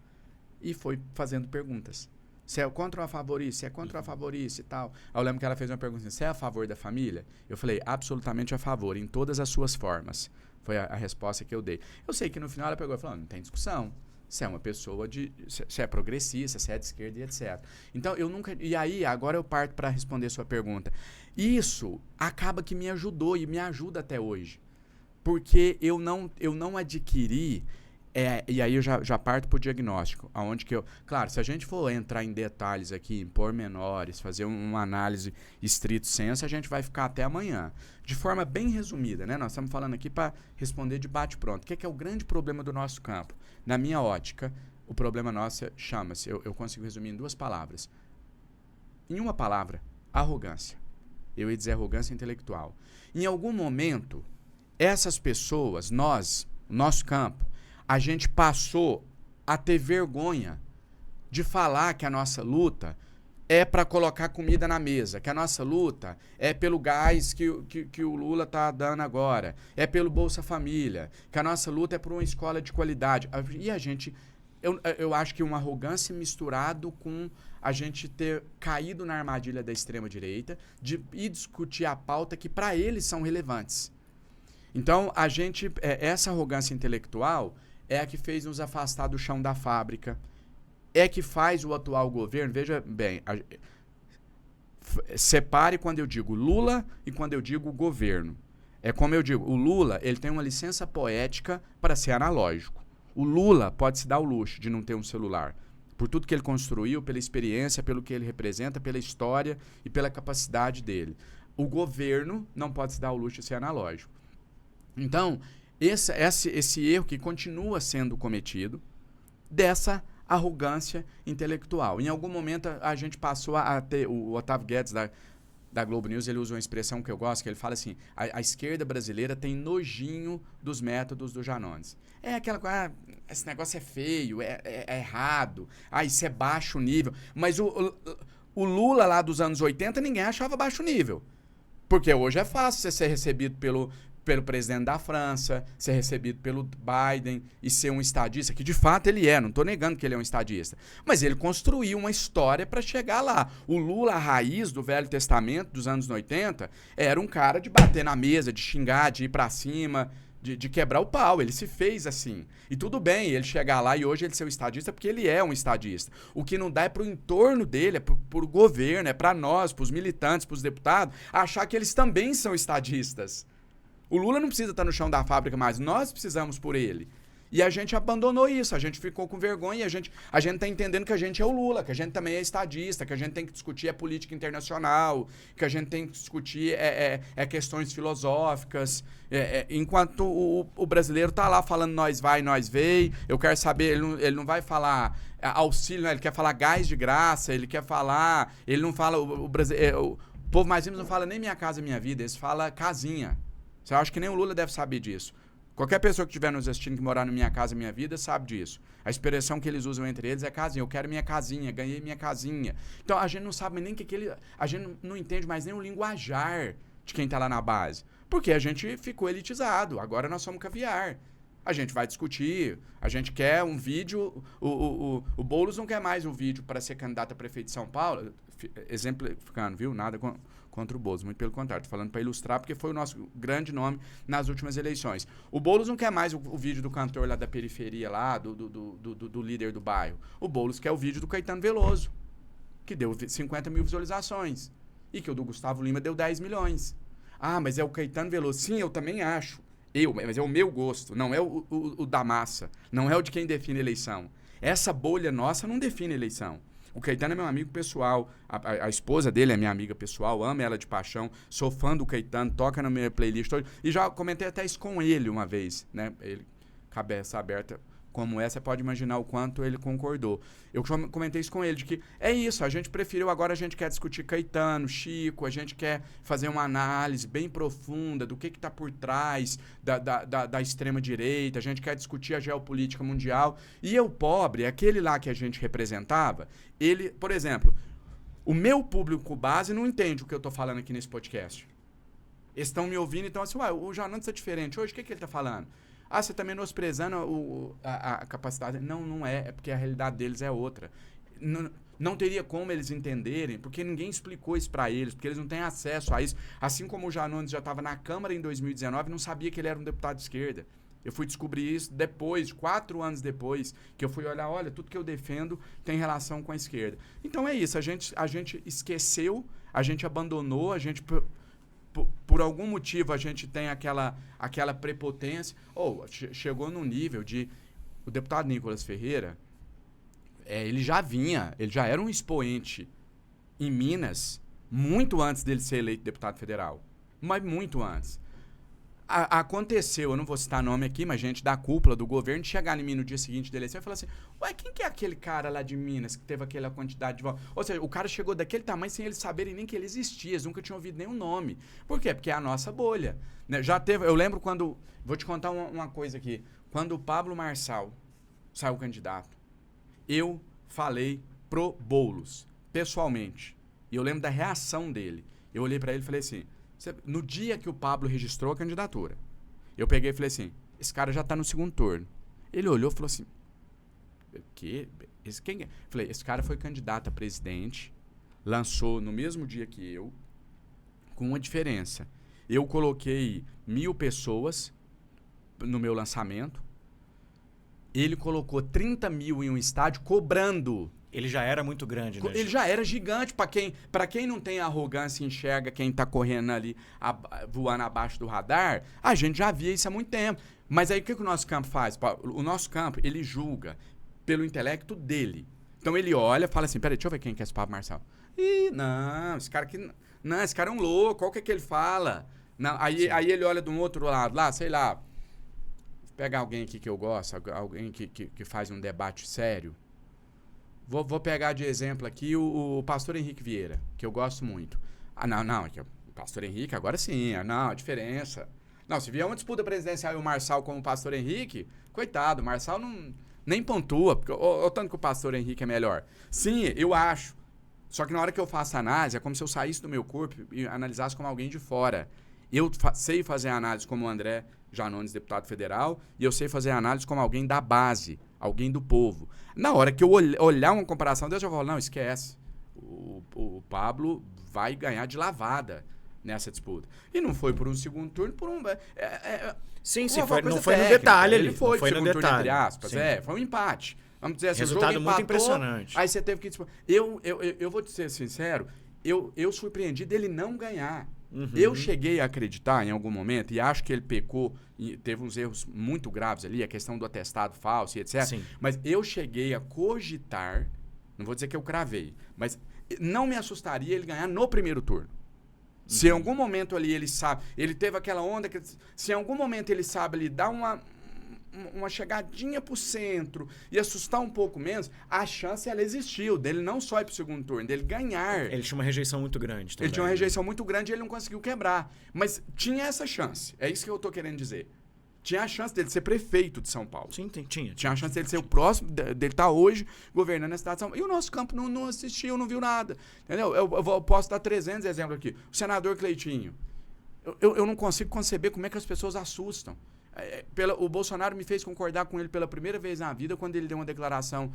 e foi fazendo perguntas. Você é contra ou a favor isso? Você é contra ou a favor isso e tal? Aí eu lembro que ela fez uma pergunta assim, você é a favor da família? Eu falei, absolutamente a favor, em todas as suas formas. Foi a resposta que eu dei. Eu sei que no final ela pegou e falou, não tem discussão. Você é uma pessoa você é progressista, você é de esquerda e etc. Então, eu nunca... E aí, agora eu parto para responder sua pergunta. Isso acaba que me ajudou e me ajuda até hoje. Porque eu não adquiri... e aí eu já parto para o diagnóstico. Claro, se a gente for entrar em detalhes aqui, em pormenores, fazer uma análise estrito sensu, a gente vai ficar até amanhã. De forma bem resumida, né? Nós estamos falando aqui para responder de bate-pronto. O que é o grande problema do nosso campo? Na minha ótica, o problema nosso chama-se, eu consigo resumir em 2 palavras. Em uma palavra, arrogância. Eu ia dizer arrogância intelectual. Em algum momento, essas pessoas, nosso campo, a gente passou a ter vergonha de falar que a nossa luta é para colocar comida na mesa, que a nossa luta é pelo gás que o Lula está dando agora, é pelo Bolsa Família, que a nossa luta é por uma escola de qualidade. E a gente, eu acho que uma arrogância misturado com a gente ter caído na armadilha da extrema-direita de ir discutir a pauta que para eles são relevantes. Então, essa arrogância intelectual é a que fez nos afastar do chão da fábrica, é que faz o atual governo, veja bem, separe quando eu digo Lula e quando eu digo governo. É como eu digo, o Lula ele tem uma licença poética para ser analógico. O Lula pode se dar o luxo de não ter um celular, por tudo que ele construiu, pela experiência, pelo que ele representa, pela história e pela capacidade dele. O governo não pode se dar o luxo de ser analógico. Então, esse erro que continua sendo cometido, dessa arrogância intelectual. Em algum momento a gente passou a ter, o Otávio Guedes da Globo News, ele usa uma expressão que eu gosto, que ele fala assim, a esquerda brasileira tem nojinho dos métodos do Janones. É aquela coisa, esse negócio é feio, é errado, isso é baixo nível. Mas o Lula lá dos anos 80, ninguém achava baixo nível. Porque hoje é fácil você ser recebido pelo presidente da França, ser recebido pelo Biden e ser um estadista, que de fato ele não estou negando que ele é um estadista, mas ele construiu uma história para chegar lá. O Lula, a raiz do Velho Testamento dos anos 80, era um cara de bater na mesa, de xingar, de ir para cima, de quebrar o pau. Ele se fez assim. E tudo bem ele chegar lá e hoje ele ser um estadista, porque ele é um estadista. O que não dá é pro entorno dele, é pro governo, é para nós, pros militantes, pros deputados, achar que eles também são estadistas. O Lula não precisa estar no chão da fábrica mais, nós precisamos por ele. E a gente abandonou isso, a gente ficou com vergonha e a gente tá entendendo que a gente é o Lula, que a gente também é estadista, que a gente tem que discutir política internacional, que a gente tem que discutir questões filosóficas, enquanto o brasileiro tá lá falando nós vai, nós veio, eu quero saber, ele não vai falar auxílio, né? Ele quer falar gás de graça, ele quer falar, ele não fala, o povo mais simples não fala nem minha casa, minha vida, eles falam casinha. Eu acho que nem o Lula deve saber disso. Qualquer pessoa que estiver nos assistindo que morar na minha casa, minha vida, sabe disso. A expressão que eles usam entre eles é casinha. Eu quero minha casinha, ganhei minha casinha. Então a gente não sabe nem a gente não entende mais nem o linguajar de quem está lá na base. Porque a gente ficou elitizado. Agora nós somos caviar. A gente vai discutir, a gente quer um vídeo. O Boulos não quer mais um vídeo para ser candidato a prefeito de São Paulo. Exemplificando, viu? Nada contra o Boulos, muito pelo contrário. Estou falando para ilustrar, porque foi o nosso grande nome nas últimas eleições. O Boulos não quer mais o vídeo do cantor lá da periferia, lá, do líder do bairro. O Boulos quer o vídeo do Caetano Veloso, que deu 50 mil visualizações. E que o do Gustavo Lima deu 10 milhões. Ah, mas é o Caetano Veloso. Sim, eu também acho. Mas é o meu gosto, não é o da massa, não é o de quem define a eleição. Essa bolha nossa não define a eleição. O Caetano é meu amigo pessoal, a esposa dele é minha amiga pessoal, amo ela de paixão, sou fã do Caetano, toca na minha playlist hoje, e já comentei até isso com ele uma vez, né? Ele, cabeça aberta como essa, pode imaginar o quanto ele concordou. Eu comentei isso com ele, de que é isso, a gente preferiu, agora a gente quer discutir Caetano, Chico, a gente quer fazer uma análise bem profunda do que está por trás da extrema-direita, a gente quer discutir a geopolítica mundial. E eu, pobre, aquele lá que a gente representava, ele, por exemplo, o meu público base não entende o que eu estou falando aqui nesse podcast. Eles estão me ouvindo, então assim, o Janones está diferente hoje, o que ele está falando? Ah, você está menosprezando a capacidade. Não é porque a realidade deles é outra. Não teria como eles entenderem, porque ninguém explicou isso para eles, porque eles não têm acesso a isso. Assim como o Janones já estava na Câmara em 2019, não sabia que ele era um deputado de esquerda. Eu fui descobrir isso depois, 4 anos depois, que eu fui olhar, olha, tudo que eu defendo tem relação com a esquerda. Então é isso, a gente esqueceu, a gente abandonou, a gente... Por algum motivo a gente tem aquela prepotência. Chegou num nível de... O deputado Nicolas Ferreira, ele já era um expoente em Minas muito antes dele ser eleito deputado federal. Mas muito antes. Aconteceu, eu não vou citar nome aqui, mas gente da cúpula do governo chegar em mim no dia seguinte da eleição e falar assim, quem que é aquele cara lá de Minas que teve aquela quantidade de votos? Ou seja, o cara chegou daquele tamanho sem eles saberem nem que ele existia, eles nunca tinham ouvido nenhum nome. Por quê? Porque é a nossa bolha. Né? Eu lembro quando, vou te contar uma coisa aqui, quando o Pablo Marçal saiu candidato, eu falei pro Boulos, pessoalmente, e eu lembro da reação dele. Eu olhei para ele e falei assim, no dia que o Pablo registrou a candidatura, eu peguei e falei assim, esse cara já tá no segundo turno. Ele olhou e falou assim, quem é? Falei, esse cara foi candidato a presidente, lançou no mesmo dia que eu, com uma diferença. Eu coloquei 1.000 pessoas no meu lançamento, ele colocou 30 mil em um estádio cobrando. Ele já era muito grande, né? Ele já era gigante. Para quem não tem arrogância e enxerga quem tá correndo ali, voando abaixo do radar, a gente já via isso há muito tempo. Mas aí o que o nosso campo faz? O nosso campo, ele julga pelo intelecto dele. Então ele olha e fala assim, peraí, deixa eu ver quem que é esse Pablo Marçal. Esse cara é um louco, qual que é que ele fala? Não, aí ele olha de um outro lado lá, sei lá, pegar alguém aqui que eu gosto, alguém que faz um debate sério. Vou pegar de exemplo aqui o pastor Henrique Vieira, que eu gosto muito. Não, o pastor Henrique, agora sim, a diferença. Não, se vier uma disputa presidencial e o Marçal como o pastor Henrique, coitado, o Marçal nem pontua, porque o tanto que o pastor Henrique é melhor. Sim, eu acho. Só que na hora que eu faço análise, é como se eu saísse do meu corpo e analisasse como alguém de fora. Eu sei fazer análise como o André Janones, deputado federal, e eu sei fazer análise como alguém da base, alguém do povo. Na hora que eu olhar uma comparação dessa, eu falo, não, esquece. O Pablo vai ganhar de lavada nessa disputa. E não foi por um segundo turno, por um... Sim, não foi no detalhe ali. Ele foi no segundo turno, detalhe. entre aspas. Foi um empate. Vamos dizer assim, resultado o jogo muito empatou, impressionante. Aí você teve que disputar. Eu vou te ser sincero, eu surpreendi dele não ganhar. Uhum. Eu cheguei a acreditar em algum momento, e acho que ele pecou, e teve uns erros muito graves ali, a questão do atestado falso e etc. Sim. Mas eu cheguei a cogitar, não vou dizer que eu cravei, mas não me assustaria ele ganhar no primeiro turno. Se em algum momento ali ele sabe, ele teve aquela onda, se em algum momento ele sabe ali dar uma chegadinha pro centro e assustar um pouco menos, a chance ela existiu, dele não só ir pro segundo turno, dele ganhar. Ele tinha uma rejeição muito grande também. Ele tinha uma rejeição muito grande e ele não conseguiu quebrar. Mas tinha essa chance, é isso que eu tô querendo dizer. Tinha a chance dele ser prefeito de São Paulo. Sim, tinha. Tinha a chance dele ser o próximo, dele estar hoje governando a cidade de São Paulo. E o nosso campo não assistiu, não viu nada. Entendeu? Eu posso dar 300 exemplos aqui. O senador Cleitinho. Eu não consigo conceber como é que as pessoas assustam. O Bolsonaro me fez concordar com ele pela primeira vez na vida quando ele deu uma declaração,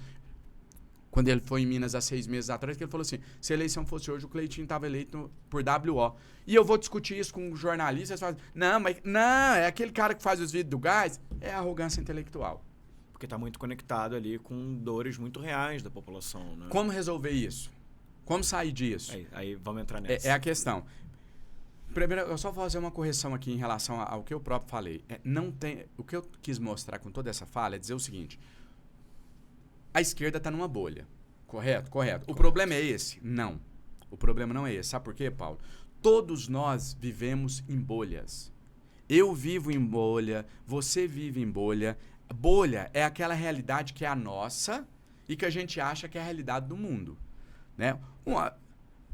quando ele foi em Minas há 6 meses atrás, que ele falou assim, se a eleição fosse hoje, o Cleitinho estava eleito por WO. E eu vou discutir isso com jornalistas, não, é aquele cara que faz os vídeos do gás, é arrogância intelectual. Porque está muito conectado ali com dores muito reais da população. Né? Como resolver isso? Como sair disso? Aí vamos entrar nessa. É a questão. Primeiro, eu só vou fazer uma correção aqui em relação ao que eu próprio falei. O que eu quis mostrar com toda essa fala é dizer o seguinte. A esquerda está numa bolha. Correto? Correto. O problema é esse? Não. O problema não é esse. Sabe por quê, Paulo? Todos nós vivemos em bolhas. Eu vivo em bolha, você vive em bolha. Bolha é aquela realidade que é a nossa e que a gente acha que é a realidade do mundo. Né?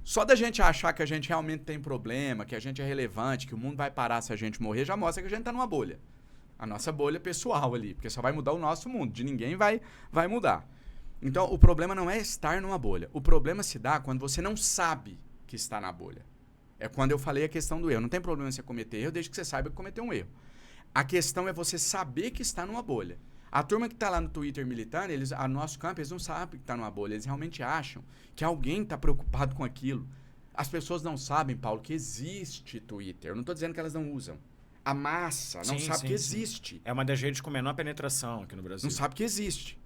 Só da gente achar que a gente realmente tem problema, que a gente é relevante, que o mundo vai parar se a gente morrer, já mostra que a gente está numa bolha. A nossa bolha pessoal ali, porque só vai mudar o nosso mundo, de ninguém vai mudar. Então, o problema não é estar numa bolha. O problema se dá quando você não sabe que está na bolha. É quando eu falei a questão do erro. Não tem problema você cometer erro, desde que você saiba que cometeu um erro. A questão é você saber que está numa bolha. A turma que está lá no Twitter militando, a nosso campo, eles não sabem que está numa bolha. Eles realmente acham que alguém está preocupado com aquilo. As pessoas não sabem, Paulo, que existe Twitter. Eu não estou dizendo que elas não usam. A massa não sabe que existe. É uma das redes com menor penetração aqui no Brasil. Não sabe que existe.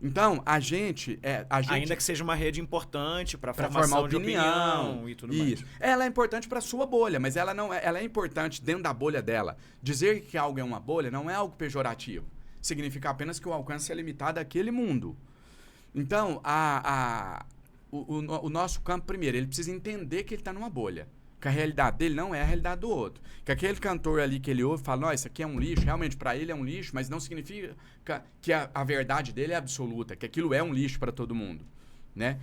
Então, a gente... Ainda que seja uma rede importante para formar opinião e tudo mais. Ela é importante para a sua bolha, mas ela é importante dentro da bolha dela. Dizer que algo é uma bolha não é algo pejorativo. Significa apenas que o alcance é limitado àquele mundo. Então, o nosso campo, primeiro, ele precisa entender que ele está numa bolha. Que a realidade dele não é a realidade do outro. Que aquele cantor ali que ele ouve fala, não, isso aqui é um lixo, realmente para ele é um lixo, mas não significa que a verdade dele é absoluta, que aquilo é um lixo para todo mundo. Né?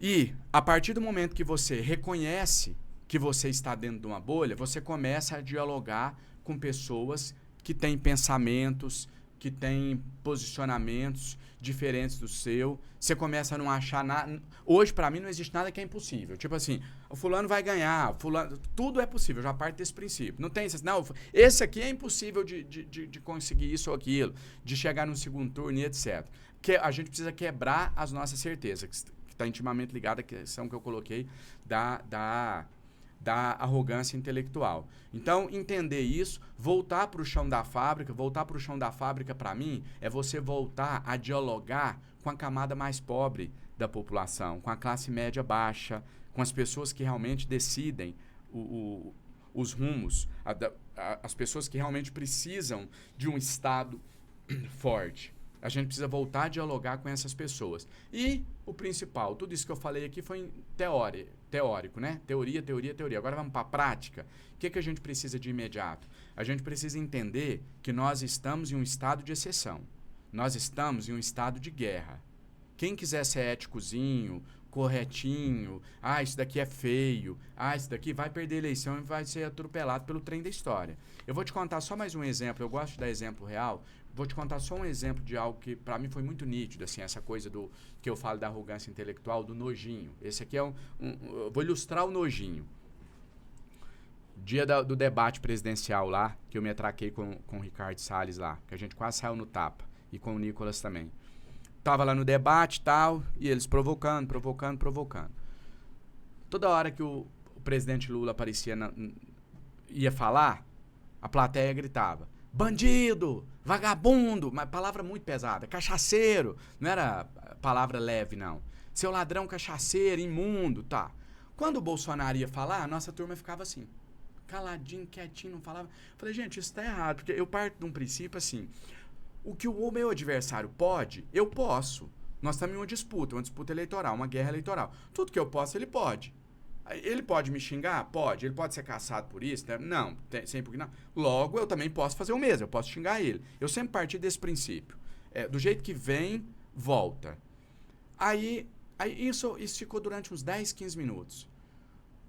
E, a partir do momento que você reconhece que você está dentro de uma bolha, você começa a dialogar com pessoas que têm pensamentos, que têm posicionamentos diferentes do seu. Você começa a não achar nada. Hoje, para mim, não existe nada que é impossível. Tipo assim, o fulano vai ganhar, tudo é possível, já parte desse princípio. Não tem esse, não, esse aqui é impossível de conseguir isso ou aquilo, de chegar no segundo turno e etc. Que a gente precisa quebrar as nossas certezas, que está intimamente ligada à questão que eu coloquei da arrogância intelectual. Então, entender isso, voltar para o chão da fábrica, para mim, é você voltar a dialogar com a camada mais pobre da população, com a classe média baixa, com as pessoas que realmente decidem os rumos, as pessoas que realmente precisam de um Estado forte. A gente precisa voltar a dialogar com essas pessoas. E o principal, tudo isso que eu falei aqui foi teórico, né? Teoria. Agora vamos para a prática. O que a gente precisa de imediato? A gente precisa entender que nós estamos em um estado de exceção. Nós estamos em um estado de guerra. Quem quiser ser éticozinho, corretinho, isso daqui é feio, isso daqui vai perder eleição e vai ser atropelado pelo trem da história. Eu vou te contar só mais um exemplo, eu gosto de dar exemplo real, vou te contar só um exemplo de algo que para mim foi muito nítido, assim, essa coisa do que eu falo da arrogância intelectual, do nojinho. Esse aqui é eu vou ilustrar o nojinho. Dia do debate presidencial lá, que eu me atraquei com o Ricardo Salles lá, que a gente quase saiu no tapa, e com o Nicolas também. Tava lá no debate e tal, e eles provocando. Toda hora que o presidente Lula aparecia, ia falar, a plateia gritava, bandido, vagabundo, mas palavra muito pesada, cachaceiro, não era palavra leve não, seu ladrão cachaceiro, imundo, tá. Quando o Bolsonaro ia falar, a nossa turma ficava assim, caladinho, quietinho, não falava. Falei, gente, isso tá errado, porque eu parto de um princípio assim, o que o meu adversário pode, eu posso. Nós estamos em uma disputa eleitoral, uma guerra eleitoral. Tudo que eu posso, ele pode. Ele pode me xingar? Pode. Ele pode ser caçado por isso? Né? Não, sempre que não. Logo, eu também posso fazer o mesmo, eu posso xingar ele. Eu sempre parti desse princípio. Do jeito que vem, volta. Aí isso ficou durante uns 10, 15 minutos.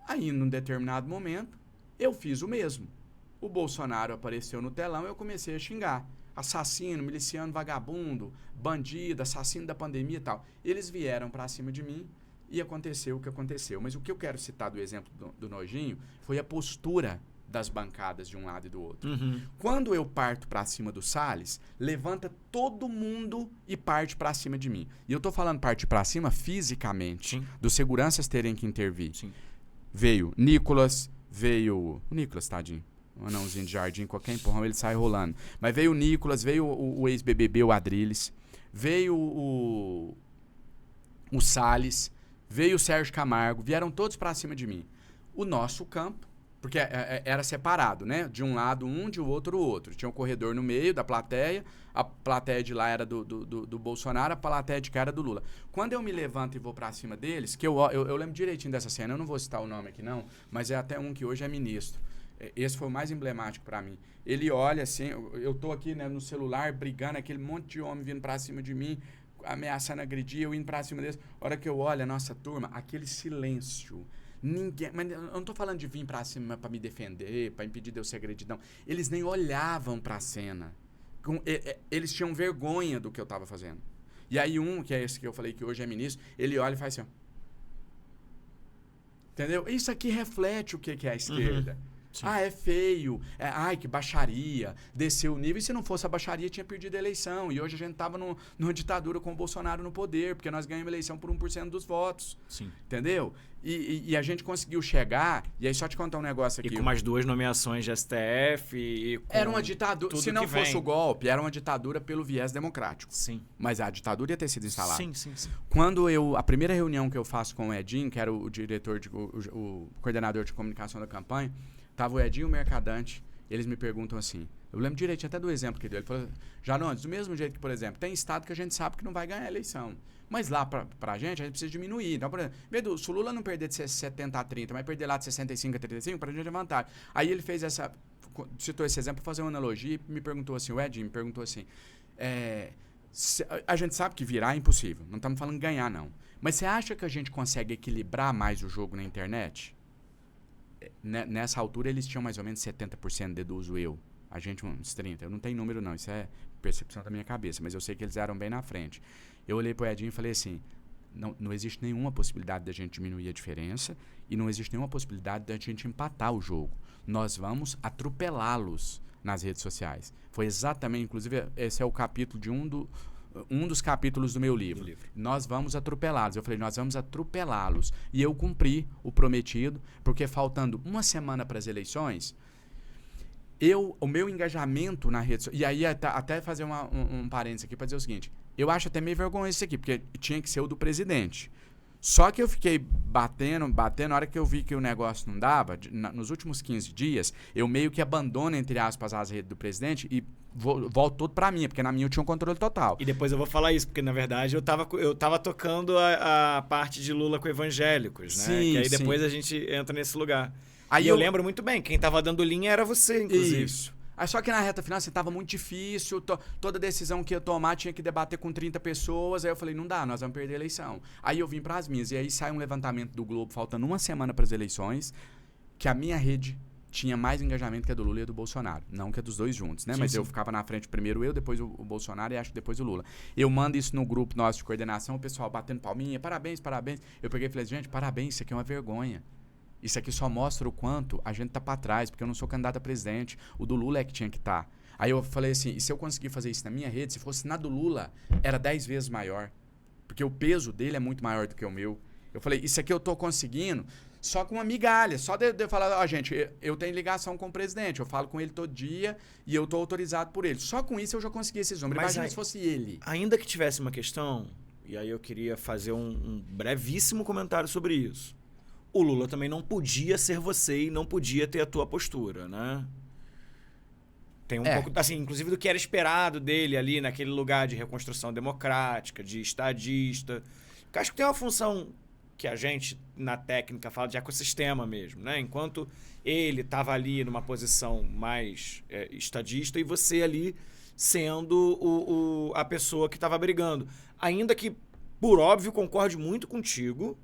Aí, num determinado momento, eu fiz o mesmo. O Bolsonaro apareceu no telão e eu comecei a xingar. Assassino, miliciano, vagabundo, bandido, assassino da pandemia e tal. Eles vieram pra cima de mim e aconteceu o que aconteceu. Mas o que eu quero citar do exemplo do nojinho foi a postura das bancadas de um lado e do outro. Uhum. Quando eu parto pra cima do Salles, levanta todo mundo e parte pra cima de mim. E eu tô falando partir pra cima fisicamente, sim, dos seguranças terem que intervir. Sim. Veio Nicolas, o Nicolas, tadinho. Um anãozinho de jardim, qualquer empurrão ele sai rolando. Mas veio o Nicolas, veio o ex-BBB, o Adriles, veio o Salles, veio o Sérgio Camargo, vieram todos pra cima de mim. O nosso campo, porque era separado, né? De um lado um, de outro o outro. Tinha um corredor no meio da plateia, a plateia de lá era do Bolsonaro, a plateia de cá era do Lula. Quando eu me levanto e vou pra cima deles, que eu lembro direitinho dessa cena, eu não vou citar o nome aqui não, mas é até um que hoje é ministro. Esse foi o mais emblemático pra mim. Ele olha assim, eu tô aqui, né, no celular, brigando, aquele monte de homem vindo pra cima de mim, ameaçando agredir, eu indo pra cima deles. A hora que eu olho a nossa turma, aquele silêncio. Ninguém, mas eu não tô falando de vir pra cima pra me defender, pra impedir de eu ser agredido, não. Eles nem olhavam pra cena. Eles tinham vergonha do que eu tava fazendo. E aí que é esse que eu falei que hoje é ministro, ele olha e faz assim, ó. Entendeu? Isso aqui reflete o que é a esquerda. Uhum. Sim. É feio, ai que baixaria, desceu o nível, e se não fosse a baixaria tinha perdido a eleição, e hoje a gente tava numa ditadura com o Bolsonaro no poder, porque nós ganhamos a eleição por 1% dos votos. Sim. Entendeu? E a gente conseguiu chegar, e aí só te contar um negócio aqui. E com mais 2 nomeações de STF e com era uma ditadura, se não fosse o golpe, era uma ditadura pelo viés democrático. Sim. Mas a ditadura ia ter sido instalada. Sim. Quando a primeira reunião que eu faço com o Edinho, que era o diretor, o coordenador de comunicação da campanha, tava o Edinho e o Mercadante, eles me perguntam assim, eu lembro direitinho até do exemplo que deu, ele falou, Janones, do mesmo jeito que, por exemplo, tem estado que a gente sabe que não vai ganhar a eleição, mas lá pra gente, a gente precisa diminuir. Então, por exemplo, se o Lula não perder de 70 a 30, mas perder lá de 65 a 35, pra gente é vantagem. Aí ele citou esse exemplo pra fazer uma analogia e me perguntou assim, o Edinho me perguntou assim, a gente sabe que virar é impossível, não estamos falando ganhar não, mas você acha que a gente consegue equilibrar mais o jogo na internet? Nessa altura eles tinham mais ou menos 70%, deduzo eu. A gente uns 30%. Eu não tenho número não, isso é percepção da minha cabeça, mas eu sei que eles eram bem na frente. Eu olhei pro Edinho e falei assim, não existe nenhuma possibilidade da gente diminuir a diferença e não existe nenhuma possibilidade da gente empatar o jogo. Nós vamos atropelá-los nas redes sociais. Foi exatamente, inclusive, esse é o capítulo de um dos capítulos do meu livro. Nós vamos atropelá-los. Eu falei, nós vamos atropelá-los. E eu cumpri o prometido, porque faltando uma semana para as eleições, o meu engajamento na rede social... E aí, até fazer um parênteses aqui para dizer o seguinte, eu acho até meio vergonhoso isso aqui, porque tinha que ser o do presidente. Só que eu fiquei batendo, na hora que eu vi que o negócio não dava, nos últimos 15 dias, eu meio que abandono, entre aspas, as redes do presidente e volto todo pra minha, porque na minha eu tinha um controle total. E depois eu vou falar isso, porque na verdade eu tava tocando a parte de Lula com evangélicos, né? Sim, que aí sim. depois a gente entra nesse lugar. Aí eu lembro muito bem, quem tava dando linha era você, inclusive. Isso. Aí só que na reta final, assim, tava muito difícil, toda decisão que ia tomar tinha que debater com 30 pessoas, aí eu falei, não dá, nós vamos perder a eleição. Aí eu vim pras minhas, e aí sai um levantamento do Globo, faltando uma semana pras eleições, que a minha rede tinha mais engajamento que a do Lula e a do Bolsonaro. Não que a dos dois juntos, né? Sim, Mas sim. eu ficava na frente primeiro eu, depois o Bolsonaro e acho que depois o Lula. Eu mando isso no grupo nosso de coordenação, o pessoal batendo palminha, parabéns, parabéns. Eu peguei e falei, gente, parabéns, isso aqui é uma vergonha. Isso aqui só mostra o quanto a gente tá pra trás, porque eu não sou candidato a presidente. O do Lula é que tinha que estar. Aí eu falei assim, e se eu conseguir fazer isso na minha rede, se fosse na do Lula, era 10 vezes maior. Porque o peso dele é muito maior do que o meu. Eu falei, isso aqui eu tô conseguindo só com uma migalha. Só de eu falar, gente, eu tenho ligação com o presidente, eu falo com ele todo dia e eu tô autorizado por ele. Só com isso eu já consegui esses números. Mas Imagina se fosse ele. Ainda que tivesse uma questão, e aí eu queria fazer um brevíssimo comentário sobre isso. O Lula também não podia ser você e não podia ter a tua postura, né? Tem um pouco, assim, inclusive do que era esperado dele ali naquele lugar de reconstrução democrática, de estadista. Eu acho que tem uma função que a gente, na técnica, fala de ecossistema mesmo, né? Enquanto ele estava ali numa posição mais estadista e você ali sendo a pessoa que estava brigando. Ainda que, por óbvio, concorde muito contigo,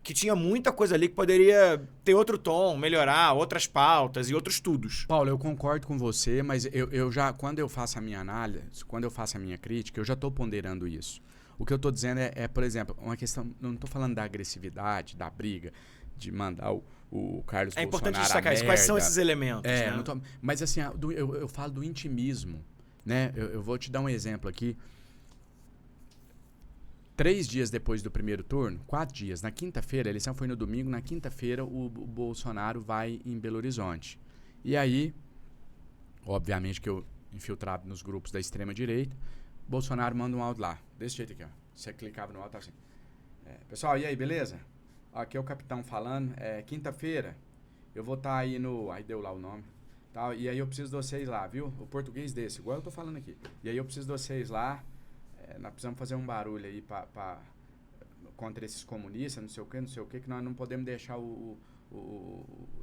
que tinha muita coisa ali que poderia ter outro tom, melhorar, outras pautas e outros estudos. Paulo, eu concordo com você, mas eu já, quando eu faço a minha análise, quando eu faço a minha crítica, eu já estou ponderando isso. O que eu estou dizendo por exemplo, uma questão, não estou falando da agressividade, da briga, de mandar o Carlos Bolsonaro É importante destacar isso. Quais são esses elementos? Né? Mas assim, eu falo do intimismo, né? Eu vou te dar um exemplo aqui. 3 dias depois do primeiro turno, 4 dias, na quinta-feira, a eleição foi no domingo, na quinta-feira o Bolsonaro vai em Belo Horizonte. E aí, obviamente que eu, infiltrado nos grupos da extrema-direita, Bolsonaro manda um áudio lá, desse jeito aqui, ó. Você clicava no áudio, tá assim. Pessoal, e aí, beleza? Aqui é o capitão falando, quinta-feira eu vou estar aí no... Aí deu lá o nome. Tal, e aí eu preciso de vocês lá, viu? O português desse, igual eu tô falando aqui. E aí eu preciso de vocês lá. Nós precisamos fazer um barulho aí contra esses comunistas, não sei o que nós não podemos deixar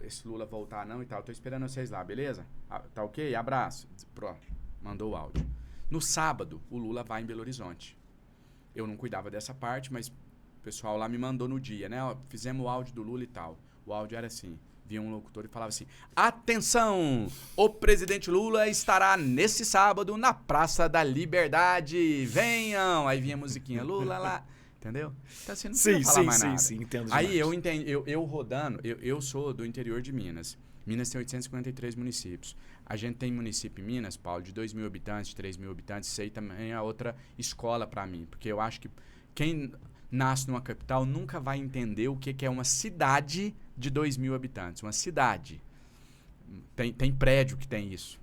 esse Lula voltar não e tal. Tô esperando vocês lá, beleza? Tá ok? Abraço. Pronto, mandou o áudio. No sábado, o Lula vai em Belo Horizonte. Eu não cuidava dessa parte, mas o pessoal lá me mandou no dia, né? Ó, fizemos o áudio do Lula e tal. O áudio era assim. Via um locutor e falava assim, atenção, o presidente Lula estará nesse sábado na Praça da Liberdade, venham. Aí vinha a musiquinha, Lula lá, entendeu? Então você não precisa falar mais nada. Sim, entendo demais. Aí eu entendi, eu rodando, eu sou do interior de Minas. Minas tem 853 municípios. A gente tem município em Minas, Paulo, de 2.000 habitantes, de 3.000 habitantes. Isso aí também é outra escola para mim, porque eu acho que quem nasce numa capital nunca vai entender o que é uma cidade de 2.000 habitantes. Uma cidade. Tem prédio que tem isso.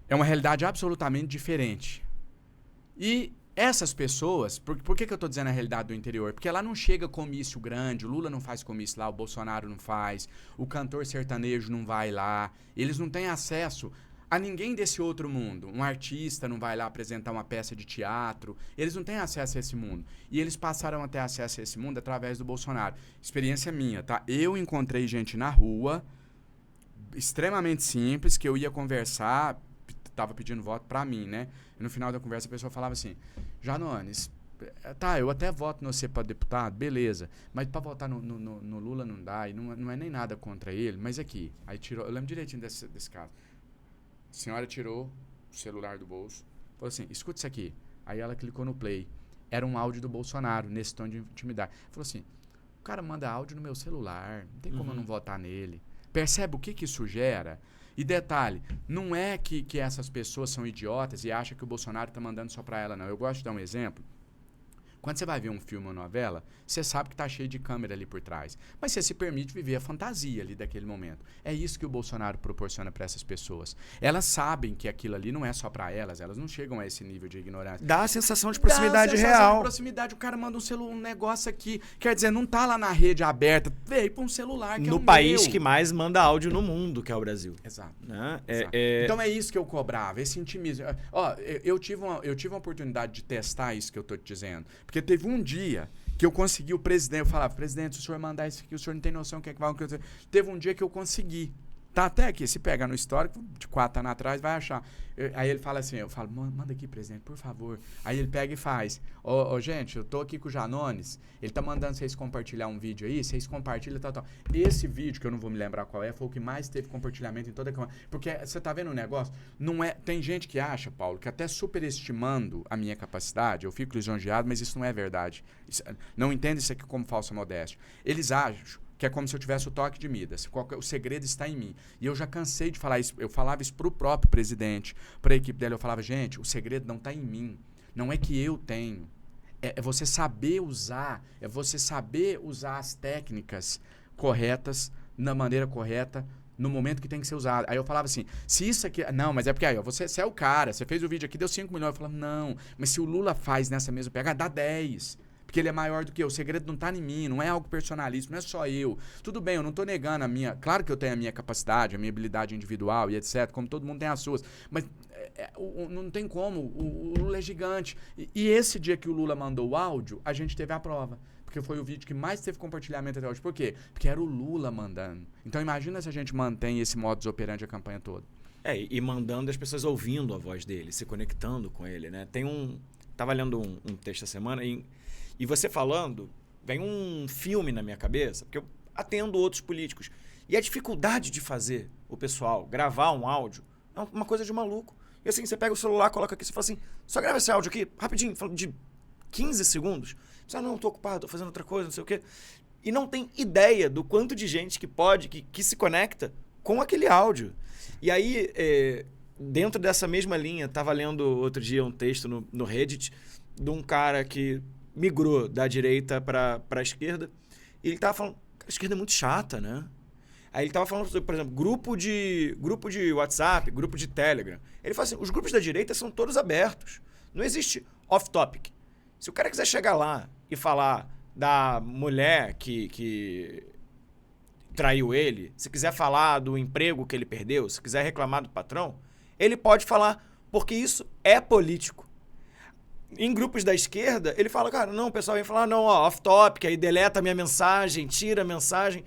É uma realidade absolutamente diferente. E essas pessoas... Por que eu estou dizendo a realidade do interior? Porque lá não chega comício grande, o Lula não faz comício lá, o Bolsonaro não faz, o cantor sertanejo não vai lá, eles não têm acesso a ninguém desse outro mundo. Um artista não vai lá apresentar uma peça de teatro. Eles não têm acesso a esse mundo. E eles passaram a ter acesso a esse mundo através do Bolsonaro. Experiência minha, tá? Eu encontrei gente na rua, extremamente simples, que eu ia conversar, tava pedindo voto pra mim, né? E no final da conversa a pessoa falava assim, Janones, tá, eu até voto no você pra deputado, beleza, mas pra votar no Lula não dá, e não é nem nada contra ele, mas aqui, aí tirou, eu lembro direitinho desse caso. A senhora tirou o celular do bolso, falou assim, escuta isso aqui. Aí ela clicou no play. Era um áudio do Bolsonaro, nesse tom de intimidade. Falou assim, o cara manda áudio no meu celular, não tem como eu não votar nele. Percebe o que isso gera? E detalhe, não é que essas pessoas são idiotas e acham que o Bolsonaro está mandando só para ela, não. Eu gosto de dar um exemplo. Quando você vai ver um filme ou novela, você sabe que tá cheio de câmera ali por trás. Mas você se permite viver a fantasia ali daquele momento. É isso que o Bolsonaro proporciona para essas pessoas. Elas sabem que aquilo ali não é só para elas não chegam a esse nível de ignorância. Dá a sensação de proximidade Dá a sensação real. de proximidade, o cara manda um negócio aqui. Quer dizer, não tá lá na rede aberta, veio para um celular que no é o país meu. que mais manda áudio no mundo, que é o Brasil. Exato. Né? Exato. Então é isso que eu cobrava, esse intimismo. Ó, eu tive uma oportunidade de testar isso que eu tô te dizendo. Porque teve um dia que eu consegui o presidente, eu falava, presidente, se o senhor mandar isso aqui, o senhor não tem noção do que é que vai acontecer. Teve um dia que eu consegui. Tá até aqui, se pegar no histórico, de 4 anos atrás, vai achar. Aí ele fala assim, eu falo, manda aqui, presidente, por favor. Aí ele pega e faz. Ô, gente, eu tô aqui com o Janones, ele tá mandando vocês compartilhar um vídeo aí, vocês compartilham, tal. Esse vídeo, que eu não vou me lembrar qual foi o que mais teve compartilhamento em toda a câmera. Porque você tá vendo o negócio? Não é, tem gente que acha, Paulo, que até superestimando a minha capacidade, eu fico lisonjeado, mas isso não é verdade. Não entende isso aqui como falsa modéstia. Eles acham que é como se eu tivesse o toque de Midas. O segredo está em mim. E eu já cansei de falar isso. Eu falava isso para o próprio presidente, para a equipe dele. Eu falava, gente, o segredo não está em mim. Não é que eu tenho. É você saber usar. É você saber usar as técnicas corretas, na maneira correta, no momento que tem que ser usado. Aí eu falava assim, se isso aqui... Não, mas é porque aí, ó, você é o cara. Você fez o vídeo aqui, deu 5 milhões. Eu falava, não, mas se o Lula faz nessa mesma pegada, dá 10. Porque ele é maior do que eu. O segredo não está em mim, não é algo personalista, não é só eu. Tudo bem, eu não estou negando a minha... Claro que eu tenho a minha capacidade, a minha habilidade individual e etc, como todo mundo tem as suas. Mas não tem como, o Lula é gigante. E esse dia que o Lula mandou o áudio, a gente teve a prova. Porque foi o vídeo que mais teve compartilhamento até hoje. Por quê? Porque era o Lula mandando. Então imagina se a gente mantém esse modus operandi a campanha toda. E mandando as pessoas ouvindo a voz dele, se conectando com ele, né? Tava lendo um texto essa semana e você falando, vem um filme na minha cabeça, porque eu atendo outros políticos. E a dificuldade de fazer o pessoal gravar um áudio é uma coisa de maluco. E assim, você pega o celular, coloca aqui, você fala assim, só grava esse áudio aqui, rapidinho, de 15 segundos. Você não, tô ocupado, tô fazendo outra coisa, não sei o quê. E não tem ideia do quanto de gente que se conecta com aquele áudio. E aí, dentro dessa mesma linha, tava lendo outro dia um texto no Reddit de um cara que migrou da direita para a esquerda, e ele tava falando, a esquerda é muito chata, né? Aí ele tava falando, por exemplo, grupo de WhatsApp, grupo de Telegram. Ele fala assim, os grupos da direita são todos abertos. Não existe off-topic. Se o cara quiser chegar lá e falar da mulher que traiu ele, se quiser falar do emprego que ele perdeu, se quiser reclamar do patrão, ele pode falar, porque isso é político. Em grupos da esquerda, ele fala, cara, não, o pessoal vem falar, não, ó, off-topic, aí deleta a minha mensagem, tira a mensagem.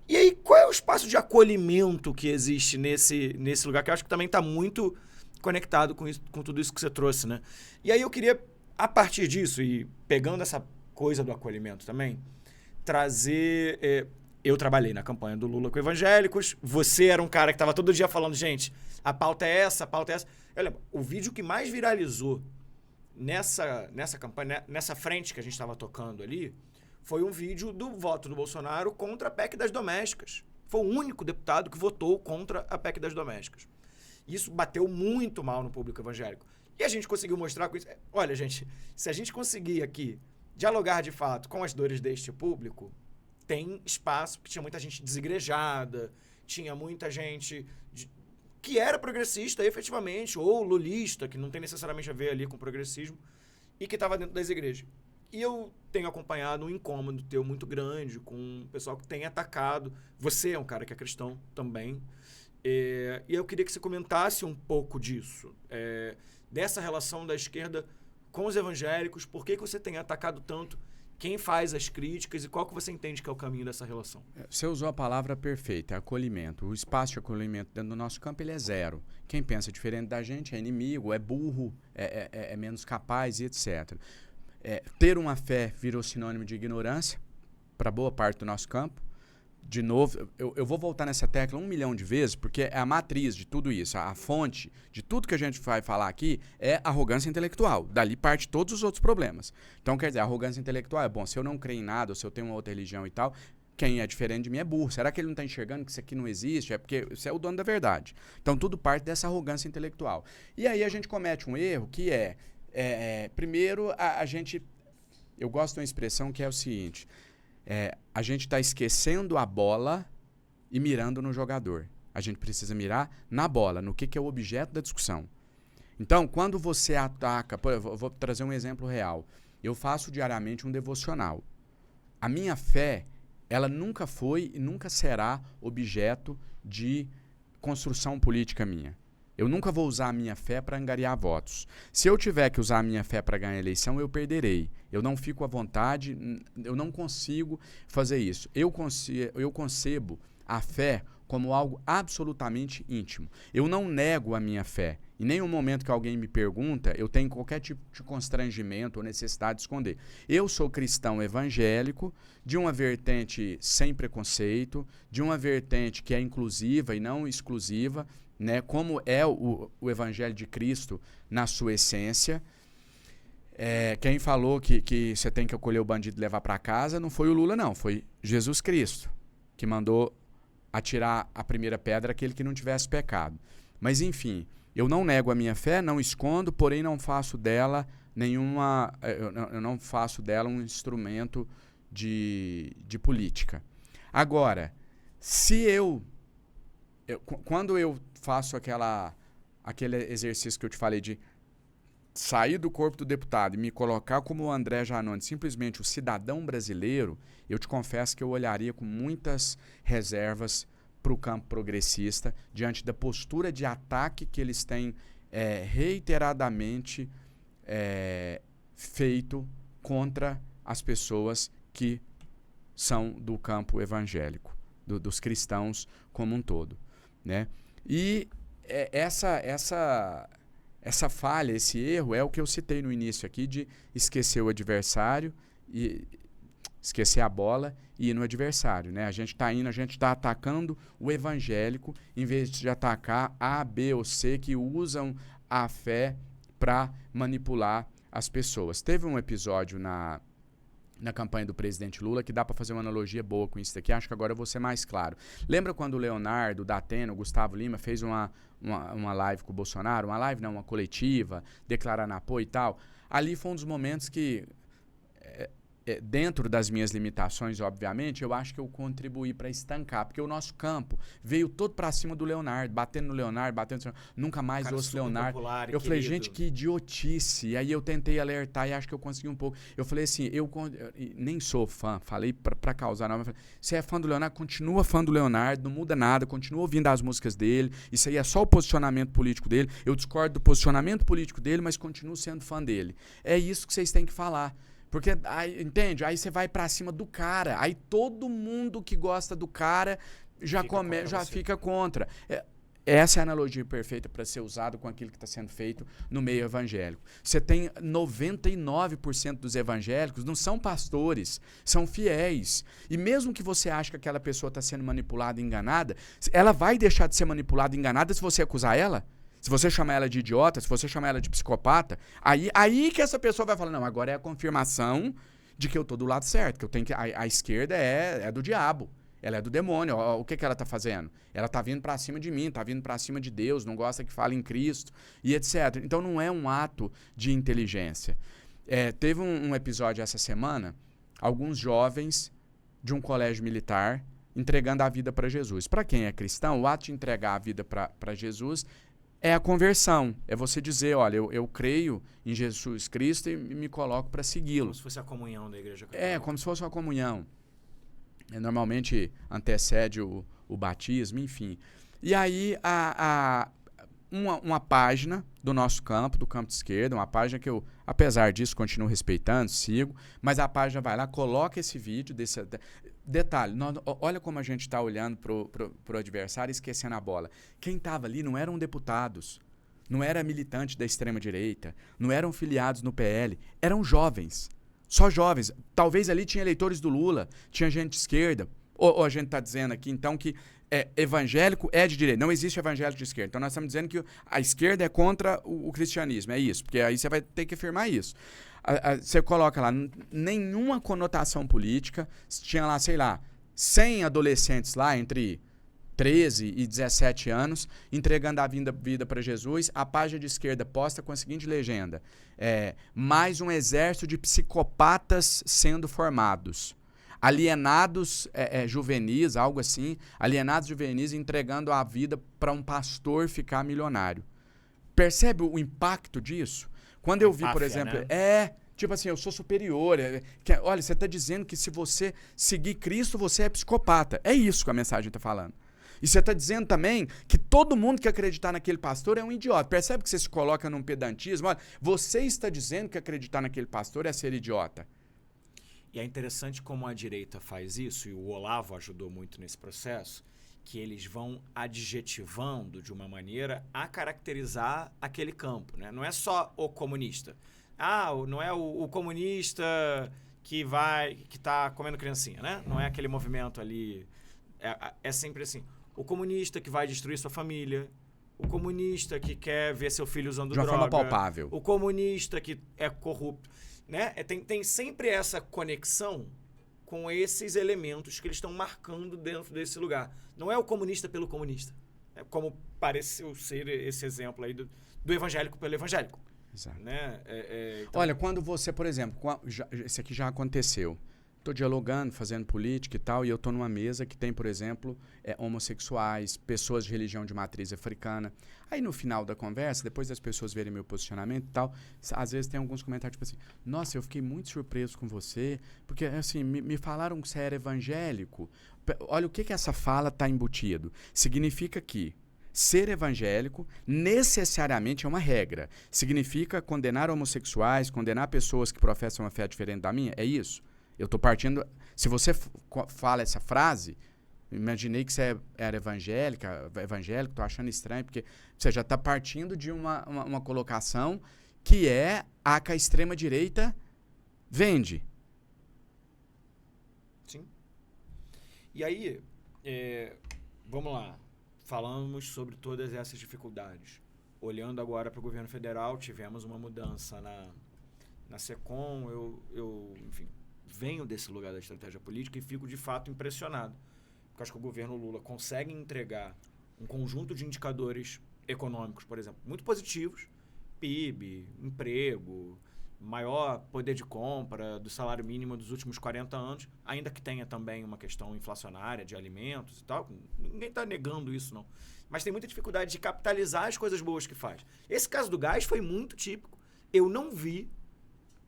E aí, qual é o espaço de acolhimento que existe nesse lugar, que eu acho que também está muito conectado com tudo isso que você trouxe, né? E aí eu queria, a partir disso, e pegando essa coisa do acolhimento também, trazer... eu trabalhei na campanha do Lula com evangélicos, você era um cara que estava todo dia falando, gente, a pauta é essa, a pauta é essa. Eu lembro, o vídeo que mais viralizou nessa campanha, nessa frente que a gente estava tocando ali, foi um vídeo do voto do Bolsonaro contra a PEC das domésticas. Foi o único deputado que votou contra a PEC das domésticas. Isso bateu muito mal no público evangélico. E a gente conseguiu mostrar com isso. Olha, gente, se a gente conseguir aqui dialogar de fato com as dores deste público, tem espaço, porque tinha muita gente desigrejada, tinha muita gente que era progressista efetivamente, ou lulista, que não tem necessariamente a ver ali com progressismo, e que estava dentro das igrejas. E eu tenho acompanhado um incômodo teu muito grande com o pessoal que tem atacado. Você é um cara que é cristão também. E eu queria que você comentasse um pouco disso. Dessa relação da esquerda com os evangélicos. Por que você tem atacado tanto? Quem faz as críticas e qual que você entende que é o caminho dessa relação? Você usou a palavra perfeita, é acolhimento. O espaço de acolhimento dentro do nosso campo ele é zero. Quem pensa diferente da gente é inimigo, é burro, é menos capaz e etc. Ter uma fé virou sinônimo de ignorância para boa parte do nosso campo. De novo, eu vou voltar nessa tecla 1 milhão de vezes, porque é a matriz de tudo isso, a fonte de tudo que a gente vai falar aqui é arrogância intelectual. Dali parte todos os outros problemas. Então, quer dizer, a arrogância intelectual é bom. Se eu não creio em nada, ou se eu tenho uma outra religião e tal, quem é diferente de mim é burro. Será que ele não está enxergando que isso aqui não existe? É porque você é o dono da verdade. Então, tudo parte dessa arrogância intelectual. E aí a gente comete um erro que primeiro, a gente eu gosto de uma expressão que é o seguinte, a gente está esquecendo a bola e mirando no jogador. A gente precisa mirar na bola, no que é o objeto da discussão. Então, quando você ataca... eu vou trazer um exemplo real. Eu faço diariamente um devocional. A minha fé, ela nunca foi e nunca será objeto de construção política minha. Eu nunca vou usar a minha fé para angariar votos. Se eu tiver que usar a minha fé para ganhar a eleição, eu perderei. Eu não fico à vontade, eu não consigo fazer isso. Eu concebo a fé como algo absolutamente íntimo. Eu não nego a minha fé. Em nenhum momento que alguém me pergunta, eu tenho qualquer tipo de constrangimento ou necessidade de esconder. Eu sou cristão evangélico, de uma vertente sem preconceito, de uma vertente que é inclusiva e não exclusiva, né, como é o Evangelho de Cristo na sua essência. Quem falou que você tem que acolher o bandido e levar para casa não foi o Lula, não. Foi Jesus Cristo, que mandou atirar a primeira pedra aquele que não tivesse pecado. Mas, enfim, eu não nego a minha fé, não escondo, porém não faço dela eu não faço dela um instrumento de política. Agora, quando eu faço aquele exercício que eu te falei de sair do corpo do deputado e me colocar como o André Janone, simplesmente o cidadão brasileiro, eu te confesso que eu olharia com muitas reservas para o campo progressista diante da postura de ataque que eles têm reiteradamente feito contra as pessoas que são do campo evangélico, dos cristãos como um todo, né? E essa falha, esse erro é o que eu citei no início aqui de esquecer o adversário e esquecer a bola e ir no adversário, né? A gente está atacando o evangélico em vez de atacar A, B ou C que usam a fé para manipular as pessoas. Teve um episódio na campanha do presidente Lula, que dá para fazer uma analogia boa com isso daqui, acho que agora eu vou ser mais claro. Lembra quando o Leonardo, o Datena, o Gustavo Lima fez uma live com o Bolsonaro? Uma live não, uma coletiva, declarando apoio e tal. Ali foi um dos momentos que, dentro das minhas limitações, obviamente, eu acho que eu contribuí para estancar, porque o nosso campo veio todo para cima do Leonardo, batendo no Leonardo, nunca mais ouço Leonardo. Popular, eu falei, gente, que idiotice. E aí eu tentei alertar e acho que eu consegui um pouco. Eu falei assim, eu nem sou fã, falei para causar, não, mas falei, você é fã do Leonardo, continua fã do Leonardo, não muda nada, continua ouvindo as músicas dele, isso aí é só o posicionamento político dele, eu discordo do posicionamento político dele, mas continuo sendo fã dele. É isso que vocês têm que falar. Porque, entende? Aí você vai pra cima do cara. Aí todo mundo que gosta do cara já fica contra. Essa é a analogia perfeita para ser usada com aquilo que está sendo feito no meio evangélico. Você tem 99% dos evangélicos não são pastores, são fiéis. E mesmo que você ache que aquela pessoa está sendo manipulada e enganada, ela vai deixar de ser manipulada e enganada se você acusar ela? Se você chamar ela de idiota, se você chamar ela de psicopata, aí que essa pessoa vai falar, não, agora é a confirmação de que eu tô do lado certo, que eu tenho que a esquerda é do diabo, ela é do demônio. O que ela tá fazendo? Ela tá vindo para cima de mim, tá vindo para cima de Deus, não gosta que fale em Cristo e etc. Então não é um ato de inteligência. Teve um episódio essa semana, alguns jovens de um colégio militar entregando a vida para Jesus. Para quem é cristão, o ato de entregar a vida para Jesus é a conversão, é você dizer, olha, eu creio em Jesus Cristo e me coloco para segui-lo. Como se fosse a comunhão da Igreja Católica. Como se fosse uma comunhão. Normalmente antecede o batismo, enfim. E aí, uma página do nosso campo, do campo de esquerda, uma página que eu, apesar disso, continuo respeitando, sigo, mas a página vai lá, coloca esse vídeo desse... Detalhe, olha como a gente está olhando pro adversário e esquecendo a bola. Quem estava ali não eram deputados, não era militante da extrema-direita, não eram filiados no PL, eram jovens, só jovens. Talvez ali tinha eleitores do Lula, tinha gente de esquerda. Ou a gente está dizendo aqui, então, que evangélico é de direita. Não existe evangélico de esquerda. Então nós estamos dizendo que a esquerda é contra o cristianismo, é isso, porque aí você vai ter que afirmar isso. Você coloca lá, nenhuma conotação política, tinha lá, sei lá, 100 adolescentes lá, entre 13 e 17 anos, entregando a vida para Jesus. A página de esquerda posta com a seguinte legenda: mais um exército de psicopatas sendo formados. Alienados juvenis, algo assim, alienados juvenis entregando a vida para um pastor ficar milionário. Percebe o impacto disso? Quando eu vi, por exemplo, né? Tipo assim, eu sou superior. Olha, você está dizendo que se você seguir Cristo, você é psicopata. É isso que a mensagem está falando. E você está dizendo também que todo mundo que acreditar naquele pastor é um idiota. Percebe que você se coloca num pedantismo? Olha, você está dizendo que acreditar naquele pastor é ser idiota. E é interessante como a direita faz isso, e o Olavo ajudou muito nesse processo, que eles vão adjetivando de uma maneira a caracterizar aquele campo, né? Não é só o comunista. Não é o comunista que tá comendo criancinha, né? Não é aquele movimento ali. É sempre assim. O comunista que vai destruir sua família. O comunista que quer ver seu filho usando droga. De uma forma palpável. O comunista que é corrupto. Né? Tem sempre essa conexão com esses elementos que eles estão marcando dentro desse lugar. Não é o comunista pelo comunista. É como pareceu ser esse exemplo aí do evangélico pelo evangélico. Exato. Né? Então... Olha, quando você, por exemplo, esse aqui já aconteceu. Estou dialogando, fazendo política e tal, e eu estou numa mesa que tem, por exemplo, homossexuais, pessoas de religião de matriz africana. Aí no final da conversa, depois das pessoas verem meu posicionamento e tal, às vezes tem alguns comentários tipo assim: nossa, eu fiquei muito surpreso com você, porque assim, me falaram que você era evangélico. Olha o que essa fala está embutido. Significa que ser evangélico necessariamente é uma regra. Significa condenar homossexuais, condenar pessoas que professam uma fé diferente da minha? É isso? Eu estou partindo... Se você fala essa frase, imaginei que você era evangélico, estou achando estranho, porque você já está partindo de uma colocação que é a que a extrema-direita vende. Sim. E aí, vamos lá. Falamos sobre todas essas dificuldades. Olhando agora para o governo federal, tivemos uma mudança na SECOM. Enfim, venho desse lugar da estratégia política e fico, de fato, impressionado. Porque acho que o governo Lula consegue entregar um conjunto de indicadores econômicos, por exemplo, muito positivos. PIB, emprego, maior poder de compra do salário mínimo dos últimos 40 anos, ainda que tenha também uma questão inflacionária de alimentos e tal. Ninguém está negando isso, não. Mas tem muita dificuldade de capitalizar as coisas boas que faz. Esse caso do gás foi muito típico. Eu não vi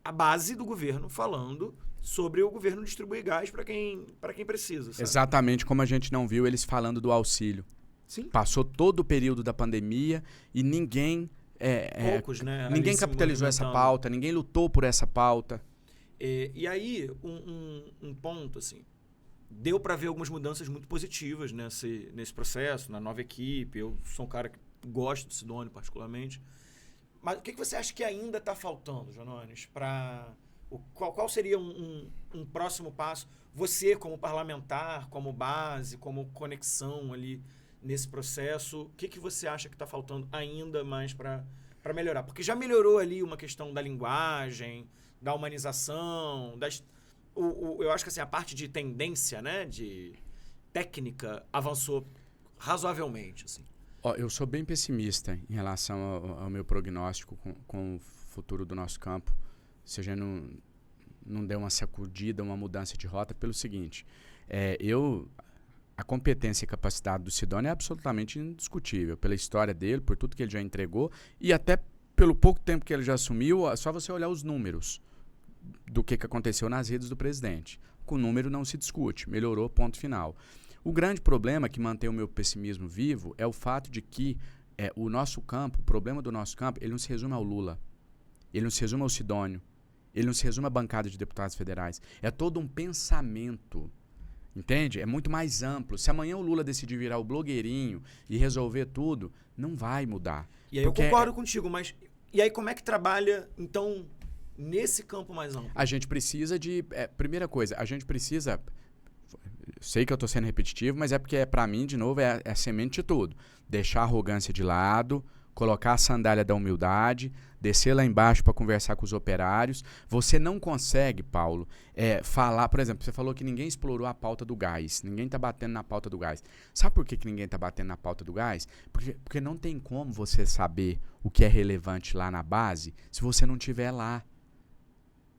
a base do governo falando sobre o governo distribuir gás para quem precisa. Sabe? Exatamente como a gente não viu eles falando do auxílio. Sim. Passou todo o período da pandemia e ninguém... Poucos, né? Ninguém capitalizou essa pauta, ninguém lutou por essa pauta. E aí, um ponto, assim, deu para ver algumas mudanças muito positivas nesse processo, na nova equipe. Eu sou um cara que gosto do Sidônio, particularmente. Mas o que você acha que ainda está faltando, Jonones, para... Qual seria um próximo passo? Você, como parlamentar, como base, como conexão ali nesse processo, o que você acha que está faltando ainda mais para melhorar? Porque já melhorou ali uma questão da linguagem, da humanização, eu acho que assim, a parte de tendência, né, de técnica, avançou razoavelmente. Assim. Eu sou bem pessimista em relação ao meu prognóstico com o futuro do nosso campo. Se a gente não der uma sacudida, uma mudança de rota, pelo seguinte, a competência e capacidade do Sidônio é absolutamente indiscutível, pela história dele, por tudo que ele já entregou e até pelo pouco tempo que ele já assumiu, é só você olhar os números do que aconteceu nas redes do presidente. Com o número não se discute, melhorou, ponto final. O grande problema que mantém o meu pessimismo vivo é o fato de que o nosso campo, o problema do nosso campo, ele não se resume ao Lula, ele não se resume ao Sidônio, ele não se resume à bancada de deputados federais. É todo um pensamento, entende? É muito mais amplo. Se amanhã o Lula decidir virar o blogueirinho e resolver tudo, não vai mudar. E aí eu concordo contigo, mas... E aí como é que trabalha, então, nesse campo mais amplo? A gente precisa de... primeira coisa, a gente precisa... Sei que eu estou sendo repetitivo, mas é porque, para mim, de novo, é a semente de tudo. Deixar a arrogância de lado, colocar a sandália da humildade, descer lá embaixo para conversar com os operários. Você não consegue, Paulo, falar, por exemplo, você falou que ninguém explorou a pauta do gás, ninguém está batendo na pauta do gás. Sabe por que ninguém está batendo na pauta do gás? Porque não tem como você saber o que é relevante lá na base se você não estiver lá.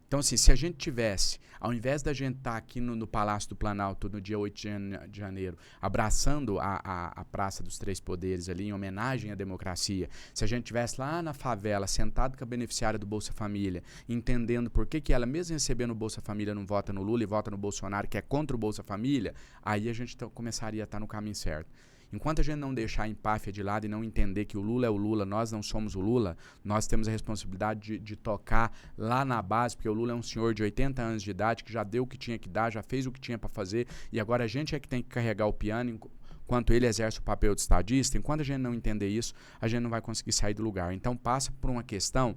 Então, assim, se a gente tivesse, ao invés da gente estar aqui no Palácio do Planalto no dia 8 de janeiro, abraçando a Praça dos Três Poderes ali, em homenagem à democracia, se a gente tivesse lá na favela, sentado com a beneficiária do Bolsa Família, entendendo por que ela, mesmo recebendo o Bolsa Família, não vota no Lula e vota no Bolsonaro, que é contra o Bolsa Família, aí a gente começaria a estar no caminho certo. Enquanto a gente não deixar a empáfia de lado e não entender que o Lula é o Lula, nós não somos o Lula, nós temos a responsabilidade de tocar lá na base, porque o Lula é um senhor de 80 anos de idade que já deu o que tinha que dar, já fez o que tinha para fazer, e agora a gente é que tem que carregar o piano enquanto ele exerce o papel de estadista. Enquanto a gente não entender isso, a gente não vai conseguir sair do lugar. Então passa por uma questão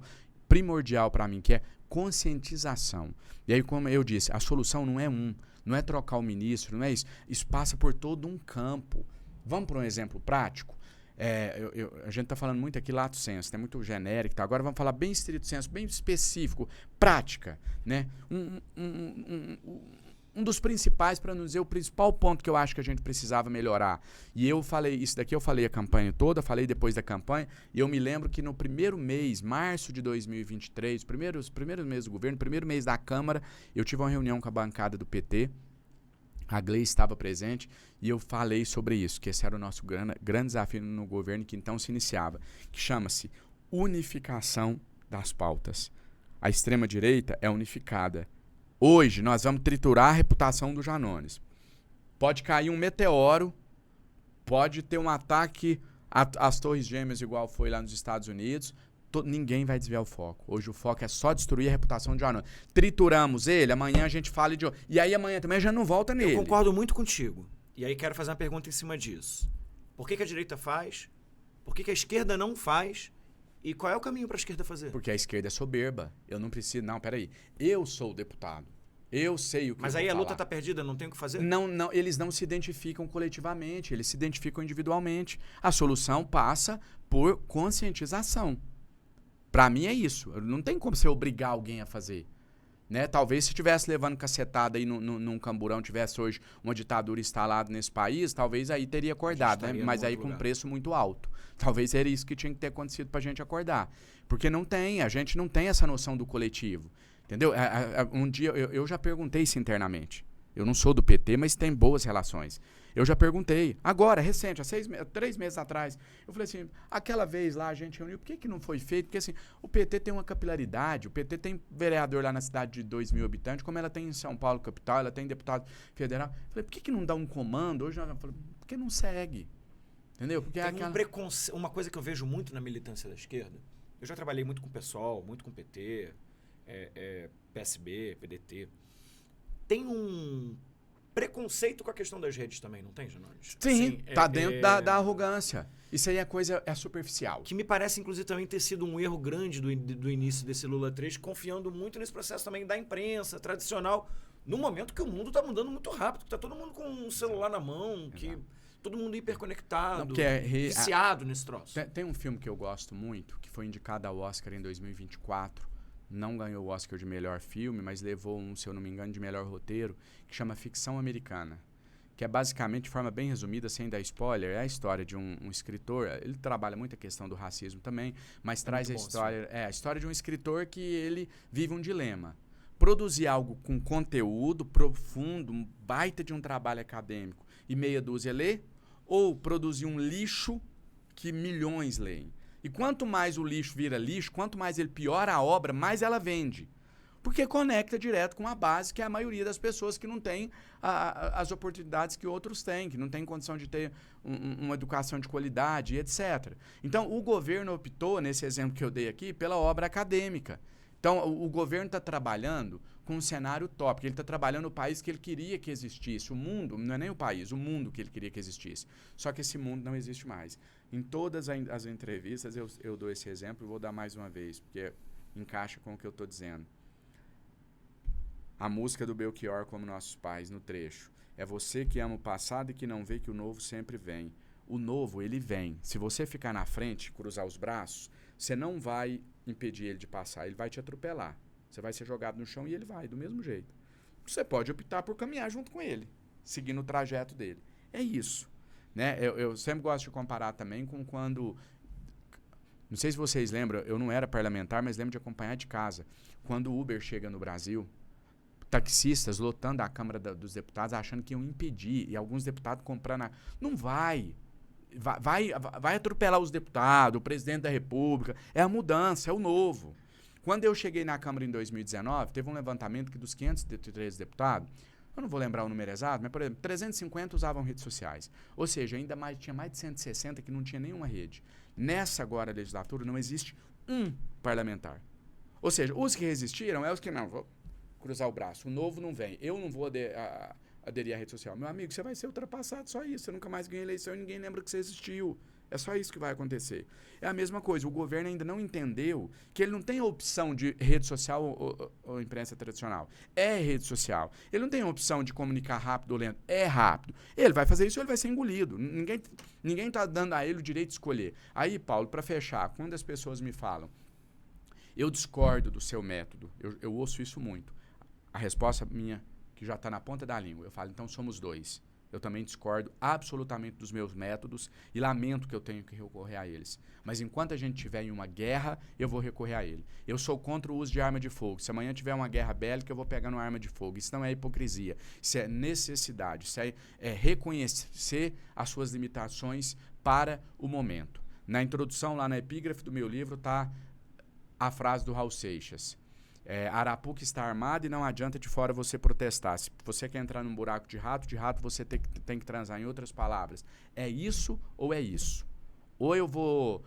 primordial para mim, que é conscientização. E aí, como eu disse, a solução não é trocar o ministro, não é isso. Isso passa por todo um campo. Vamos para um exemplo prático? A gente está falando muito aqui lato sensu, é muito genérico. Tá? Agora vamos falar bem estrito sensu, bem específico, prática. Né? Um dos principais, para não dizer o principal ponto que eu acho que a gente precisava melhorar. E eu falei, isso daqui eu falei a campanha toda, falei depois da campanha, e eu me lembro que no primeiro mês, março de 2023, os primeiros meses do governo, primeiro mês da Câmara, eu tive uma reunião com a bancada do PT, a Gleice estava presente e eu falei sobre isso, que esse era o nosso grande desafio no governo que então se iniciava, que chama-se unificação das pautas. A extrema-direita é unificada. Hoje nós vamos triturar a reputação do Janones. Pode cair um meteoro, pode ter um ataque às Torres Gêmeas igual foi lá nos Estados Unidos, ninguém vai desviar o foco. Hoje o foco é só destruir a reputação de Janones. Trituramos ele, amanhã a gente fala de... E aí amanhã também já não volta nele. Eu concordo muito contigo. E aí quero fazer uma pergunta em cima disso. Por que a direita faz? Por que a esquerda não faz? E qual é o caminho para a esquerda fazer? Porque a esquerda é soberba. Eu não preciso... Não, peraí. Eu sou o deputado. Eu sei o que Mas aí a luta está perdida, não tem o que fazer? Não, eles não se identificam coletivamente, eles se identificam individualmente. A solução passa por conscientização. Pra mim é isso. Não tem como você obrigar alguém a fazer. Né? Talvez se estivesse levando cacetada aí num camburão, tivesse hoje uma ditadura instalada nesse país, talvez aí teria acordado, né? Mas aí com um preço muito alto. Talvez era isso que tinha que ter acontecido pra gente acordar. Porque a gente não tem essa noção do coletivo. Entendeu? Um dia eu já perguntei isso internamente. Eu não sou do PT, mas tem boas relações. Eu já perguntei, agora, recente, há 3 meses atrás, eu falei assim, aquela vez lá a gente reuniu, por que não foi feito? Porque assim, o PT tem uma capilaridade, o PT tem vereador lá na cidade de 2.000 habitantes, como ela tem em São Paulo, capital, ela tem deputado federal. Eu falei, por que não dá um comando? Hoje eu falei, porque não segue. Entendeu? Porque tem um preconceito, uma coisa que eu vejo muito na militância da esquerda, eu já trabalhei muito com o PSOL, muito com o PT, PSB, PDT, tem um preconceito com a questão das redes também, não tem, Janones? Sim, assim, tá dentro da arrogância. Isso aí é superficial. Que me parece, inclusive, também ter sido um erro grande do início desse Lula 3, confiando muito nesse processo também da imprensa tradicional, no momento que o mundo tá mudando muito rápido, que tá todo mundo com um celular na mão, que todo mundo hiperconectado, viciado nesse troço. Tem um filme que eu gosto muito, que foi indicado ao Oscar em 2024, não ganhou o Oscar de melhor filme, mas levou se eu não me engano, de melhor roteiro, que chama Ficção Americana, que é basicamente, de forma bem resumida, sem dar spoiler, é a história de um escritor, ele trabalha muito a questão do racismo também, mas traz a história de um escritor que ele vive um dilema. Produzir algo com conteúdo profundo, um baita de um trabalho acadêmico e meia dúzia lê, ou produzir um lixo que milhões leem. E quanto mais o lixo vira lixo, quanto mais ele piora a obra, mais ela vende. Porque conecta direto com a base, que é a maioria das pessoas que não tem as oportunidades que outros têm, que não tem condição de ter uma educação de qualidade, etc. Então, o governo optou, nesse exemplo que eu dei aqui, pela obra acadêmica. Então, o governo está trabalhando com um cenário utópico. Ele está trabalhando o país que ele queria que existisse. O mundo, não é nem o país, o mundo que ele queria que existisse. Só que esse mundo não existe mais. Em todas as entrevistas eu dou esse exemplo e vou dar mais uma vez, porque encaixa com o que eu estou dizendo. A música do Belchior, Como Nossos Pais, no trecho. É você que ama o passado e que não vê que o novo sempre vem. O novo, ele vem. Se você ficar na frente, cruzar os braços, você não vai impedir ele de passar, ele vai te atropelar. Você vai ser jogado no chão e ele vai, do mesmo jeito. Você pode optar por caminhar junto com ele, seguindo o trajeto dele. É isso. Né? Eu sempre gosto de comparar também com quando... Não sei se vocês lembram, eu não era parlamentar, mas lembro de acompanhar de casa. Quando o Uber chega no Brasil, taxistas lotando a Câmara dos Deputados, achando que iam impedir, e alguns deputados comprando... Não vai. Vai atropelar os deputados, o presidente da República. É a mudança, é o novo. Quando eu cheguei na Câmara em 2019, teve um levantamento que dos 503 deputados, eu não vou lembrar o número exato, mas, por exemplo, 350 usavam redes sociais. Ou seja, tinha mais de 160 que não tinha nenhuma rede. Nessa agora legislatura não existe um parlamentar. Ou seja, os que resistiram é os que não, vou cruzar o braço. O novo não vem. Eu não vou aderir à rede social. Meu amigo, você vai ser ultrapassado, só isso. Você nunca mais ganha eleição e ninguém lembra que você existiu. É só isso que vai acontecer. É a mesma coisa. O governo ainda não entendeu que ele não tem a opção de rede social ou imprensa tradicional. É rede social. Ele não tem a opção de comunicar rápido ou lento. É rápido. Ele vai fazer isso ou ele vai ser engolido. Ninguém está dando a ele o direito de escolher. Aí, Paulo, para fechar, quando as pessoas me falam, eu discordo do seu método, eu ouço isso muito. A resposta minha, que já está na ponta da língua, eu falo, então somos dois. Eu também discordo absolutamente dos meus métodos e lamento que eu tenho que recorrer a eles. Mas enquanto a gente tiver em uma guerra, eu vou recorrer a ele. Eu sou contra o uso de arma de fogo. Se amanhã tiver uma guerra bélica, eu vou pegar uma arma de fogo. Isso não é hipocrisia. Isso é necessidade. Isso é reconhecer as suas limitações para o momento. Na introdução, lá na epígrafe do meu livro, está a frase do Raul Seixas. Arapuca está armado e não adianta de fora você protestar. Se você quer entrar num buraco de rato você tem que transar. Em outras palavras, é isso ou é isso? Ou eu vou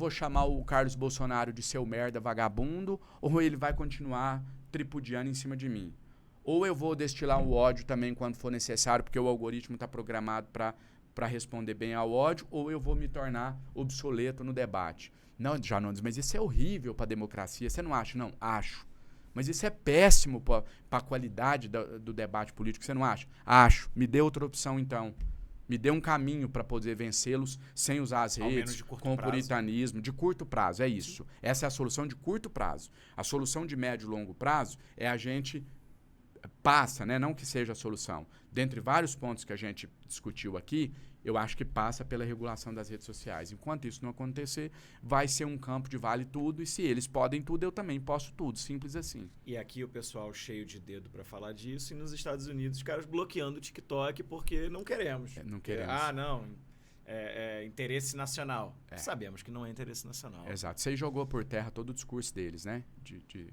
chamar o Carlos Bolsonaro de seu merda vagabundo, ou ele vai continuar tripudiando em cima de mim. Ou eu vou destilar o ódio também quando for necessário, porque o algoritmo está programado para responder bem ao ódio, ou eu vou me tornar obsoleto no debate. Não, Janones, mas isso é horrível para a democracia. Você não acha? Não, acho. Mas isso é péssimo para a qualidade do debate político. Você não acha? Acho. Me dê outra opção, então. Me dê um caminho para poder vencê-los sem usar as redes, com o puritanismo. De curto prazo, é isso. Essa é a solução de curto prazo. A solução de médio e longo prazo é a gente... Passa, né? Não que seja a solução. Dentre vários pontos que a gente discutiu aqui, eu acho que passa pela regulação das redes sociais. Enquanto isso não acontecer, vai ser um campo de vale tudo, e se eles podem tudo, eu também posso tudo. Simples assim. E aqui o pessoal cheio de dedo para falar disso, e nos Estados Unidos os caras bloqueando o TikTok porque não queremos. Não queremos. Não. Interesse nacional. Sabemos que não é interesse nacional. Exato. Você jogou por terra todo o discurso deles, né?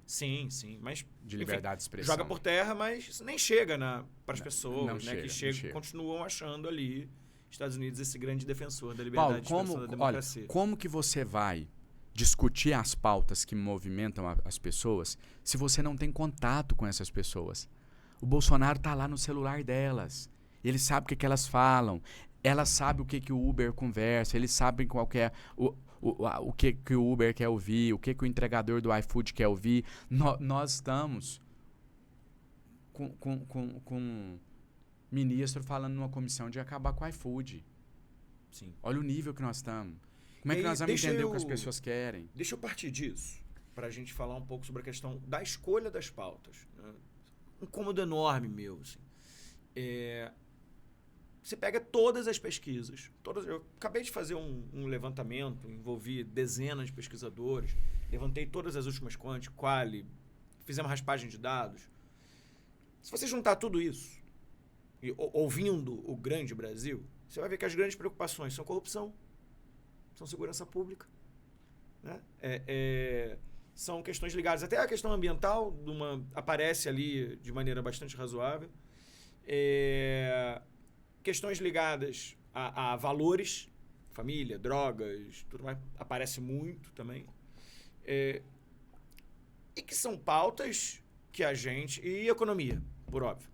Sim. Mas, de liberdade de expressão. Joga por terra, mas nem chega para as pessoas, não né? Chega. Continuam achando ali Estados Unidos esse grande defensor da liberdade de expressão, da democracia. Olha, como que você vai discutir as pautas que movimentam as pessoas se você não tem contato com essas pessoas? O Bolsonaro está lá no celular delas. Ele sabe o que elas falam. Elas sabem o que o Uber conversa. Eles sabem qual que é o que o Uber quer ouvir, o que o entregador do iFood quer ouvir. Nós estamos com ministro falando numa comissão de acabar com o iFood. Sim. Olha o nível que nós estamos. Como é que nós vamos entender o que as pessoas querem? Deixa eu partir disso para a gente falar um pouco sobre a questão da escolha das pautas. Né? Um incômodo enorme meu. Assim. Você pega todas as pesquisas. Eu acabei de fazer um levantamento, envolvi dezenas de pesquisadores, levantei todas as últimas Quali, fizemos raspagem de dados. Se você juntar tudo isso, ouvindo o grande Brasil, você vai ver que as grandes preocupações são corrupção, são segurança pública, né? São questões ligadas até à questão ambiental, aparece ali de maneira bastante razoável. Questões ligadas a valores, família, drogas, tudo mais, aparece muito também. E que são pautas que a gente... E economia, por óbvio.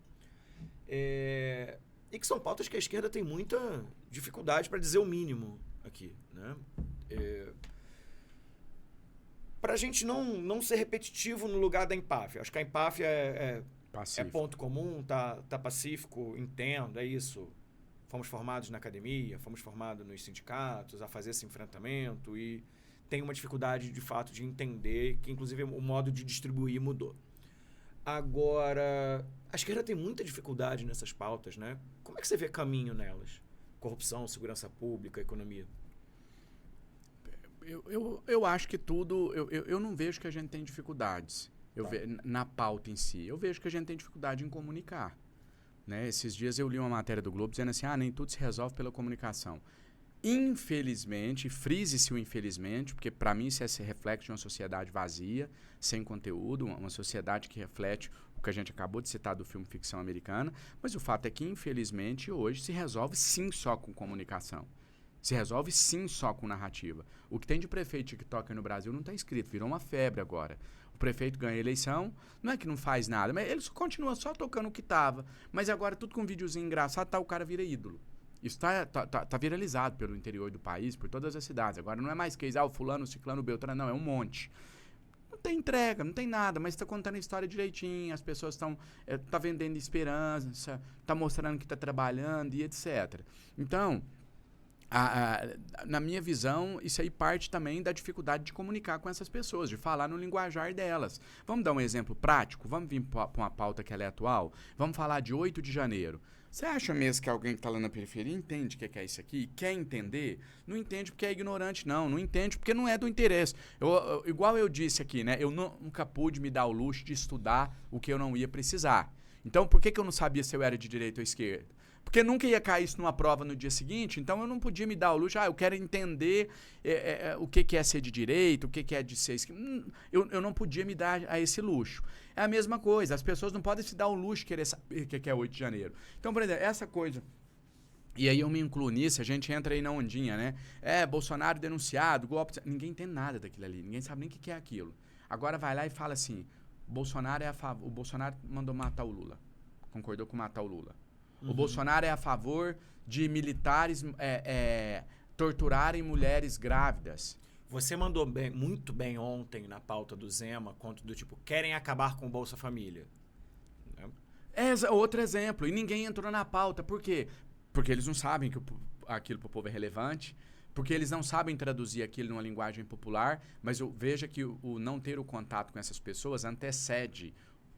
E que são pautas que a esquerda tem muita dificuldade para dizer o mínimo aqui, né? Para a gente não ser repetitivo no lugar da empáfia. Acho que a empáfia é ponto comum, tá pacífico, entendo, é isso. fomos formados na academia, fomos formados nos sindicatos, a fazer esse enfrentamento e tem uma dificuldade, de fato, de entender que, inclusive, o modo de distribuir mudou. Agora, a esquerda tem muita dificuldade nessas pautas, né? Como é que você vê caminho nelas? Corrupção, segurança pública, economia? Eu acho que tudo... Eu não vejo que a gente tem dificuldades na pauta em si. Eu vejo que a gente tem dificuldade em comunicar. Né? Esses dias eu li uma matéria do Globo dizendo assim, nem tudo se resolve pela comunicação. Infelizmente, frise-se o infelizmente, porque para mim isso é reflexo de uma sociedade vazia, sem conteúdo, uma sociedade que reflete o que a gente acabou de citar do filme Ficção Americana, mas o fato é que, infelizmente, hoje se resolve sim só com comunicação. Se resolve sim só com narrativa. O que tem de prefeito TikToker no Brasil não está escrito, virou uma febre agora. O prefeito ganha a eleição, não é que não faz nada, mas ele continua só tocando o que estava. Mas agora tudo com um videozinho engraçado, o cara vira ídolo. Isso tá viralizado pelo interior do país, por todas as cidades. Agora não é mais que o fulano, o ciclano, o beltrano, não, é um monte. Não tem entrega, não tem nada, mas está contando a história direitinho, as pessoas estão tá vendendo esperança, tá mostrando que está trabalhando e etc. Então, na minha visão, isso aí parte também da dificuldade de comunicar com essas pessoas, de falar no linguajar delas. Vamos dar um exemplo prático? Vamos vir para uma pauta que ela é atual? Vamos falar de 8 de janeiro. Você acha mesmo que alguém que está lá na periferia entende o que é isso aqui? Quer entender? Não entende porque é ignorante, não. Não entende porque não é do interesse. Igual eu disse aqui, né? Eu nunca pude me dar o luxo de estudar o que eu não ia precisar. Então, por que eu não sabia se eu era de direita ou esquerda? Porque nunca ia cair isso numa prova no dia seguinte, então eu não podia me dar o luxo. Eu quero entender o que é ser de direita, o que é de ser esquerda. Eu não podia me dar a esse luxo. É a mesma coisa, as pessoas não podem se dar o luxo de querer saber o que é 8 de janeiro. Então, por exemplo, essa coisa... E aí eu me incluo nisso, a gente entra aí na ondinha, né? Bolsonaro denunciado, golpe... Ninguém tem nada daquilo ali, ninguém sabe nem o que é aquilo. Agora vai lá e fala assim, o Bolsonaro mandou matar o Lula, concordou com matar o Lula. O Bolsonaro é a favor de militares torturarem mulheres grávidas. Você mandou muito bem ontem na pauta do Zema, contra do tipo, querem acabar com o Bolsa Família. É outro exemplo. E ninguém entrou na pauta. Por quê? Porque eles não sabem que aquilo para o povo é relevante, porque eles não sabem traduzir aquilo numa linguagem popular, mas veja que o não ter o contato com essas pessoas antecede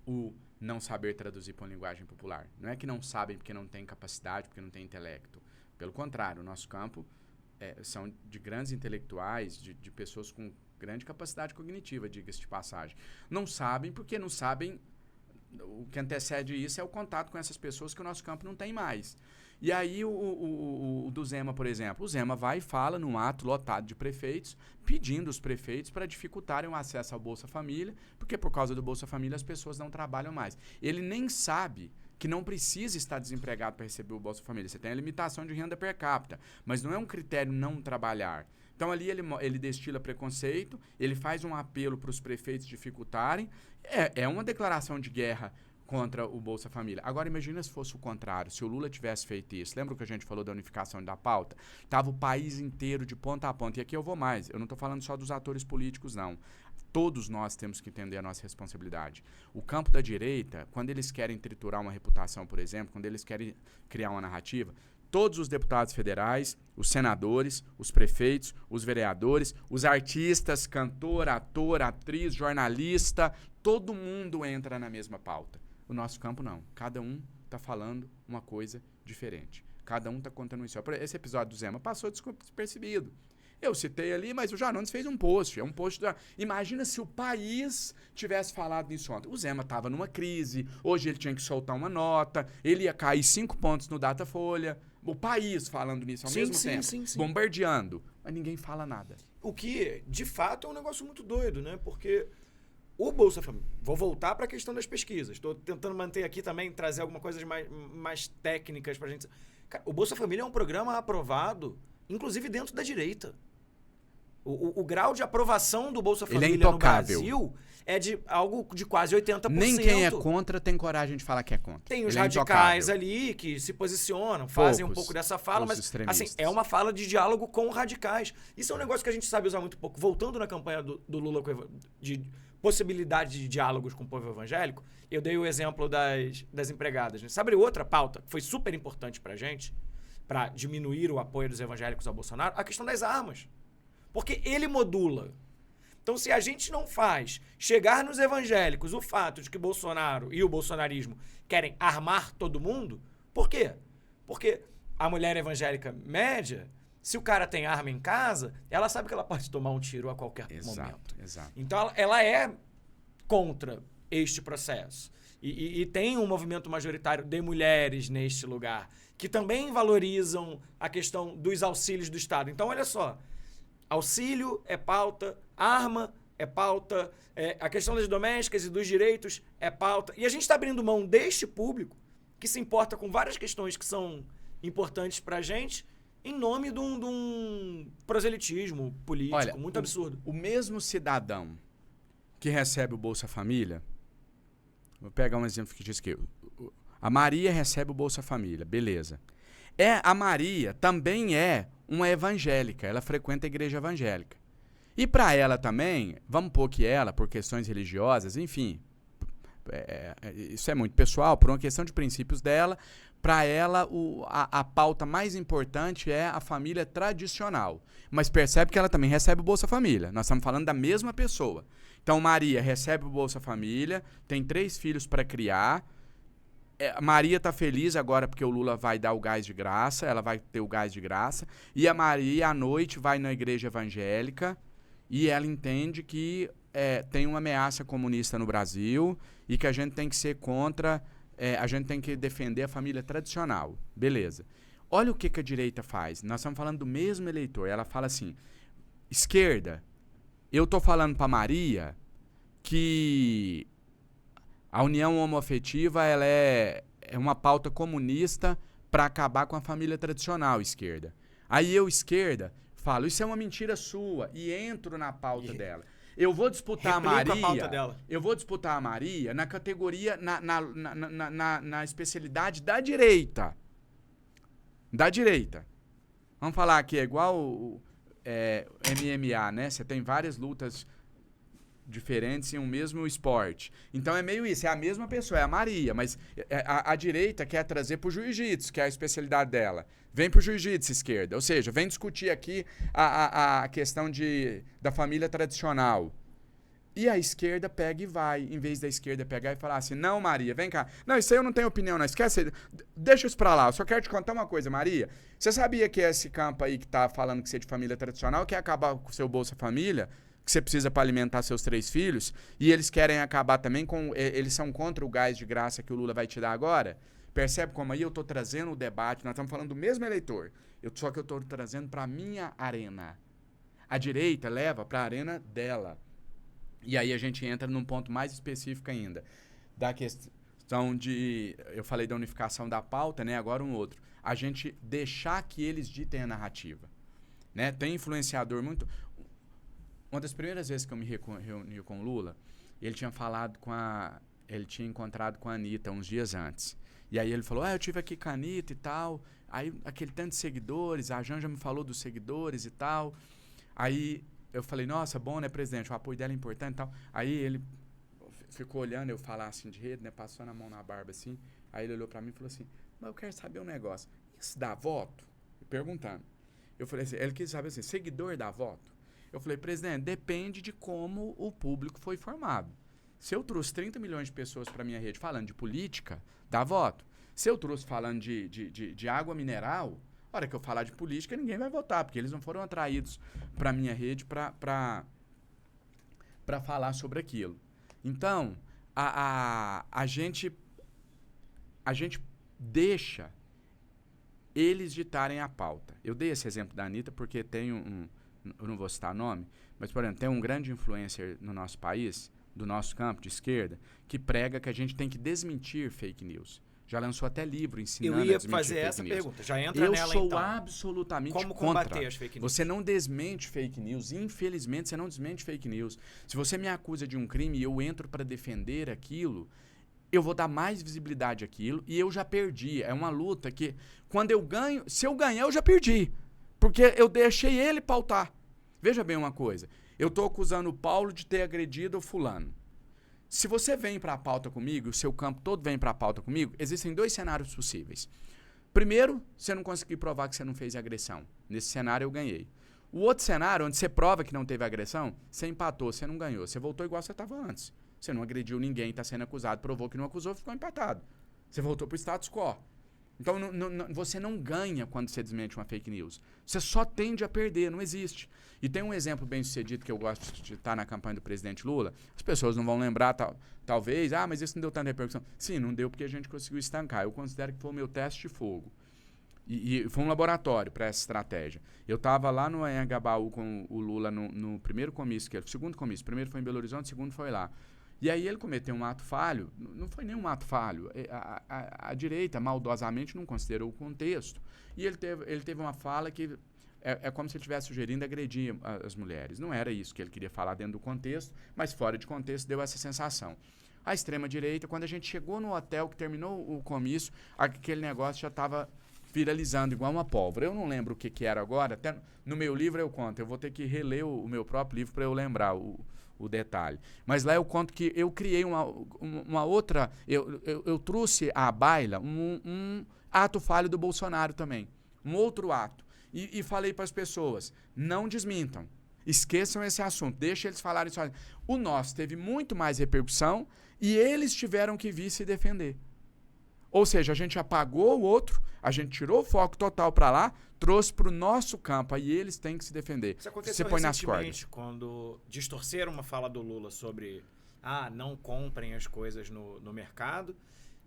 o não saber traduzir para uma linguagem popular. Não é que não sabem porque não têm capacidade, porque não têm intelecto. Pelo contrário, o nosso campo são de grandes intelectuais, de pessoas com grande capacidade cognitiva, diga-se de passagem. Não sabem porque não sabem... O que antecede isso é o contato com essas pessoas que o nosso campo não tem mais. E aí o do Zema, por exemplo, o Zema vai e fala num ato lotado de prefeitos, pedindo os prefeitos para dificultarem o acesso ao Bolsa Família, porque por causa do Bolsa Família as pessoas não trabalham mais. Ele nem sabe que não precisa estar desempregado para receber o Bolsa Família. Você tem a limitação de renda per capita, mas não é um critério não trabalhar. Então ali ele destila preconceito, ele faz um apelo para os prefeitos dificultarem, é uma declaração de guerra contra o Bolsa Família. Agora imagina se fosse o contrário, se o Lula tivesse feito isso. Lembra que a gente falou da unificação da pauta? Tava o país inteiro de ponta a ponta. E aqui eu vou mais, eu não estou falando só dos atores políticos, não. Todos nós temos que entender a nossa responsabilidade. O campo da direita, quando eles querem triturar uma reputação, por exemplo, quando eles querem criar uma narrativa, todos os deputados federais, os senadores, os prefeitos, os vereadores, os artistas, cantor, ator, atriz, jornalista, todo mundo entra na mesma pauta. O nosso campo não. Cada um está falando uma coisa diferente. Cada um está contando isso. Esse episódio do Zema passou despercebido. Eu citei ali, mas o Janones fez um post. É um post Imagina se o país tivesse falado nisso ontem. O Zema estava numa crise, hoje ele tinha que soltar uma nota, ele ia cair 5 pontos no Datafolha. O país falando nisso ao mesmo tempo, sim. Bombardeando. Mas ninguém fala nada. O que, de fato, é um negócio muito doido, né? Porque o Bolsa Família... Vou voltar para a questão das pesquisas. Estou tentando manter aqui também, trazer algumas coisas mais técnicas para a gente... Cara, o Bolsa Família é um programa aprovado, inclusive dentro da direita. O grau de aprovação do Bolsa Família no Brasil é de algo de quase 80%. Nem quem é contra tem coragem de falar que é contra. Tem os radicais ali que se posicionam, fazem um pouco dessa fala, mas assim, é uma fala de diálogo com radicais. Isso é um negócio que a gente sabe usar muito pouco. Voltando na campanha do Lula de possibilidade de diálogos com o povo evangélico, eu dei o exemplo das empregadas. Né? Sabe outra pauta que foi super importante pra gente? para diminuir o apoio dos evangélicos ao Bolsonaro, a questão das armas. Porque ele modula. Então, se a gente não faz chegar nos evangélicos o fato de que Bolsonaro e o bolsonarismo querem armar todo mundo, por quê? Porque a mulher evangélica média, se o cara tem arma em casa, ela sabe que ela pode tomar um tiro a qualquer momento. Exato. Então, ela é contra este processo. E tem um movimento majoritário de mulheres neste lugar, que também valorizam a questão dos auxílios do Estado. Então, olha só, auxílio é pauta, arma é pauta, a questão das domésticas e dos direitos é pauta. E a gente está abrindo mão deste público, que se importa com várias questões que são importantes para a gente, em nome de um proselitismo político. Olha, muito absurdo. O mesmo cidadão que recebe o Bolsa Família, vou pegar um exemplo que diz que a Maria recebe o Bolsa Família, beleza. A Maria também é uma evangélica, ela frequenta a igreja evangélica. E para ela também, vamos pôr que ela, por questões religiosas, enfim, isso é muito pessoal, por uma questão de princípios dela, para ela a pauta mais importante é a família tradicional. Mas percebe que ela também recebe o Bolsa Família. Nós estamos falando da mesma pessoa. Então, Maria recebe o Bolsa Família, tem 3 filhos para criar. Maria está feliz agora porque o Lula vai dar o gás de graça, ela vai ter o gás de graça. E a Maria, à noite, vai na igreja evangélica e ela entende que tem uma ameaça comunista no Brasil e que a gente tem que ser contra, a gente tem que defender a família tradicional. Beleza. Olha o que a direita faz. Nós estamos falando do mesmo eleitor. Ela fala assim, esquerda, eu estou falando para Maria que a união homoafetiva ela é uma pauta comunista para acabar com a família tradicional, esquerda. Aí eu, esquerda, falo, isso é uma mentira sua e entro na pauta dela. Eu vou disputar a Maria. Eu vou disputar a Maria na categoria, na especialidade da direita. Da direita. Vamos falar que é igual o MMA, né? Você tem várias lutas diferentes em um mesmo esporte. Então é meio isso, é a mesma pessoa, é a Maria, mas a direita quer trazer pro jiu-jitsu, que é a especialidade dela. Vem pro jiu-jitsu, esquerda. Ou seja, vem discutir aqui a questão da família tradicional. E a esquerda pega e vai, em vez da esquerda pegar e falar assim, não, Maria, vem cá. Não, isso aí eu não tenho opinião, não. Esquece, deixa isso pra lá. Eu só quero te contar uma coisa, Maria. Você sabia que esse campo aí que tá falando que você é de família tradicional quer acabar com o seu Bolsa Família? Que você precisa para alimentar seus 3 filhos? E eles querem acabar também com... Eles são contra o gás de graça que o Lula vai te dar agora? Percebe como aí eu tô trazendo o debate? Nós estamos falando do mesmo eleitor. Só que eu tô trazendo pra minha arena. A direita leva pra arena dela. E aí a gente entra num ponto mais específico ainda, da questão de... Eu falei da unificação da pauta, né? Agora um outro. A gente deixar que eles ditem a narrativa. Né? Tem influenciador muito... Uma das primeiras vezes que eu me reuni com o Lula, ele tinha falado ele tinha encontrado com a Anitta uns dias antes. E aí ele falou, eu tive aqui com a Anitta e tal. Aí aquele tanto de seguidores, a Janja me falou dos seguidores e tal. Aí... Eu falei, nossa, bom, né, presidente? O apoio dela é importante e tal. Aí ele ficou olhando eu falar assim de rede, né? Passou a mão na barba assim. Aí ele olhou pra mim e falou assim, mas eu quero saber um negócio. Isso dá voto? Perguntando. Eu falei assim, ele quis saber assim, seguidor dá voto? Eu falei, presidente, depende de como o público foi formado. Se eu trouxe 30 milhões de pessoas pra minha rede falando de política, dá voto. Se eu trouxe falando de água mineral... A hora que eu falar de política, ninguém vai votar, porque eles não foram atraídos para a minha rede para falar sobre aquilo. Então, a gente deixa eles ditarem a pauta. Eu dei esse exemplo da Anitta porque tem eu não vou citar nome, mas, por exemplo, tem um grande influencer no nosso país, do nosso campo de esquerda, que prega que a gente tem que desmentir fake news. Já lançou até livro ensinando a desmentir fake news. Eu ia fazer essa pergunta. Já entra nela, então. Eu sou absolutamente contra. Como combater as fake news? Você não desmente fake news. Infelizmente, você não desmente fake news. Se você me acusa de um crime e eu entro para defender aquilo, eu vou dar mais visibilidade àquilo e eu já perdi. É uma luta que, quando eu ganho... Se eu ganhar, eu já perdi. Porque eu deixei ele pautar. Veja bem uma coisa. Eu estou acusando o Paulo de ter agredido o fulano. Se você vem para a pauta comigo, o seu campo todo vem para a pauta comigo, existem 2 cenários possíveis. Primeiro, você não conseguiu provar que você não fez agressão. Nesse cenário, eu ganhei. O outro cenário, onde você prova que não teve agressão, você empatou, você não ganhou. Você voltou igual você estava antes. Você não agrediu ninguém, está sendo acusado, provou que não acusou, ficou empatado. Você voltou para o status quo. Então, você não ganha quando você desmente uma fake news. Você só tende a perder, não existe. E tem um exemplo bem sucedido que eu gosto de estar na campanha do presidente Lula. As pessoas não vão lembrar, talvez, mas isso não deu tanta repercussão. Sim, não deu porque a gente conseguiu estancar. Eu considero que foi o meu teste de fogo. E foi um laboratório para essa estratégia. Eu estava lá no Anhangabaú com o Lula no primeiro comício, que era o segundo comício. O primeiro foi em Belo Horizonte, o segundo foi lá. E aí ele cometeu um ato falho, não foi nenhum ato falho, a direita maldosamente não considerou o contexto. E ele teve uma fala que é como se ele estivesse sugerindo agredir as mulheres. Não era isso que ele queria falar dentro do contexto, mas fora de contexto deu essa sensação. A extrema-direita, quando a gente chegou no hotel que terminou o comício, aquele negócio já estava viralizando igual uma pólvora. Eu não lembro o que era agora, até no meu livro eu conto, eu vou ter que reler o meu próprio livro para eu lembrar o detalhe. Mas lá eu conto que eu criei uma outra... Eu trouxe à baila um ato falho do Bolsonaro também. Um outro ato. E falei para as pessoas, não desmintam. Esqueçam esse assunto. Deixa eles falarem sozinhos. O nosso teve muito mais repercussão e eles tiveram que vir se defender. Ou seja, a gente apagou o outro, a gente tirou o foco total para lá, trouxe para o nosso campo, aí eles têm que se defender. Isso aconteceu Você põe nas cordas. recentemente, quando distorceram uma fala do Lula sobre não comprem as coisas no mercado,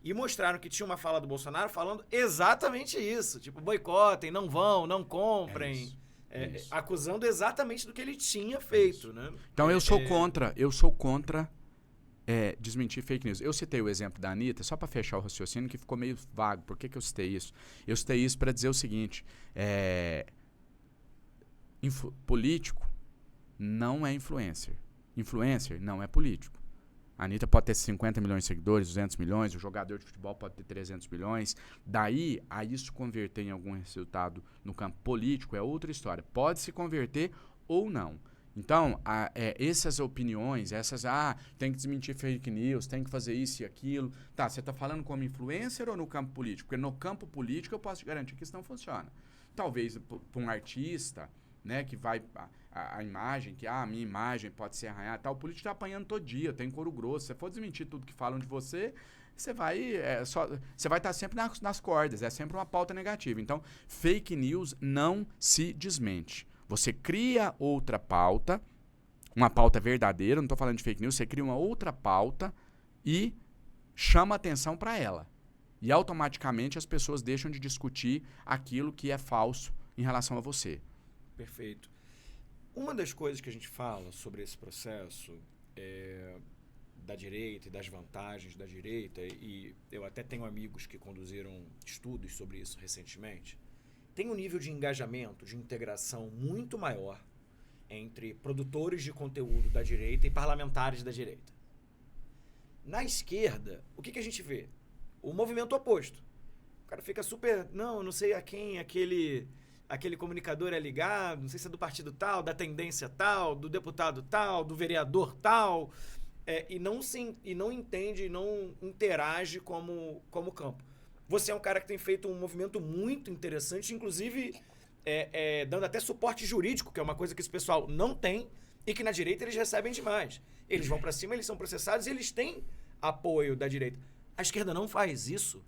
e mostraram que tinha uma fala do Bolsonaro falando exatamente isso. Tipo, boicotem, não vão, não comprem. Isso. Acusando exatamente do que ele tinha feito. Né? Então eu sou contra desmentir fake news. Eu citei o exemplo da Anitta, só para fechar o raciocínio, que ficou meio vago. Por que eu citei isso? Eu citei isso para dizer o seguinte, político não é influencer. Influencer não é político. A Anitta pode ter 50 milhões de seguidores, 200 milhões, o jogador de futebol pode ter 300 milhões. Daí, a isso converter em algum resultado no campo político é outra história. Pode se converter ou não. Então, essas opiniões, tem que desmentir fake news, tem que fazer isso e aquilo. Tá, você está falando como influencer ou no campo político? Porque no campo político eu posso te garantir que isso não funciona. Talvez para um artista, né, que vai a imagem, que a minha imagem pode ser arranhada, o político está apanhando todo dia, tem couro grosso. Se você for desmentir tudo que falam de você, você vai estar sempre nas cordas, é sempre uma pauta negativa. Então, fake news não se desmente. Você cria outra pauta, uma pauta verdadeira, não estou falando de fake news, você cria uma outra pauta e chama atenção para ela. E automaticamente as pessoas deixam de discutir aquilo que é falso em relação a você. Perfeito. Uma das coisas que a gente fala sobre esse processo da direita e das vantagens da direita, e eu até tenho amigos que conduziram estudos sobre isso recentemente, tem um nível de engajamento, de integração muito maior entre produtores de conteúdo da direita e parlamentares da direita. Na esquerda, o que a gente vê? O movimento oposto. O cara fica super... não sei a quem aquele comunicador é ligado, não sei se é do partido tal, da tendência tal, do deputado tal, do vereador tal, e não entende, não interage como campo. Você é um cara que tem feito um movimento muito interessante, inclusive dando até suporte jurídico, que é uma coisa que esse pessoal não tem e que na direita eles recebem demais. Eles vão para cima, eles são processados e eles têm apoio da direita. A esquerda não faz isso.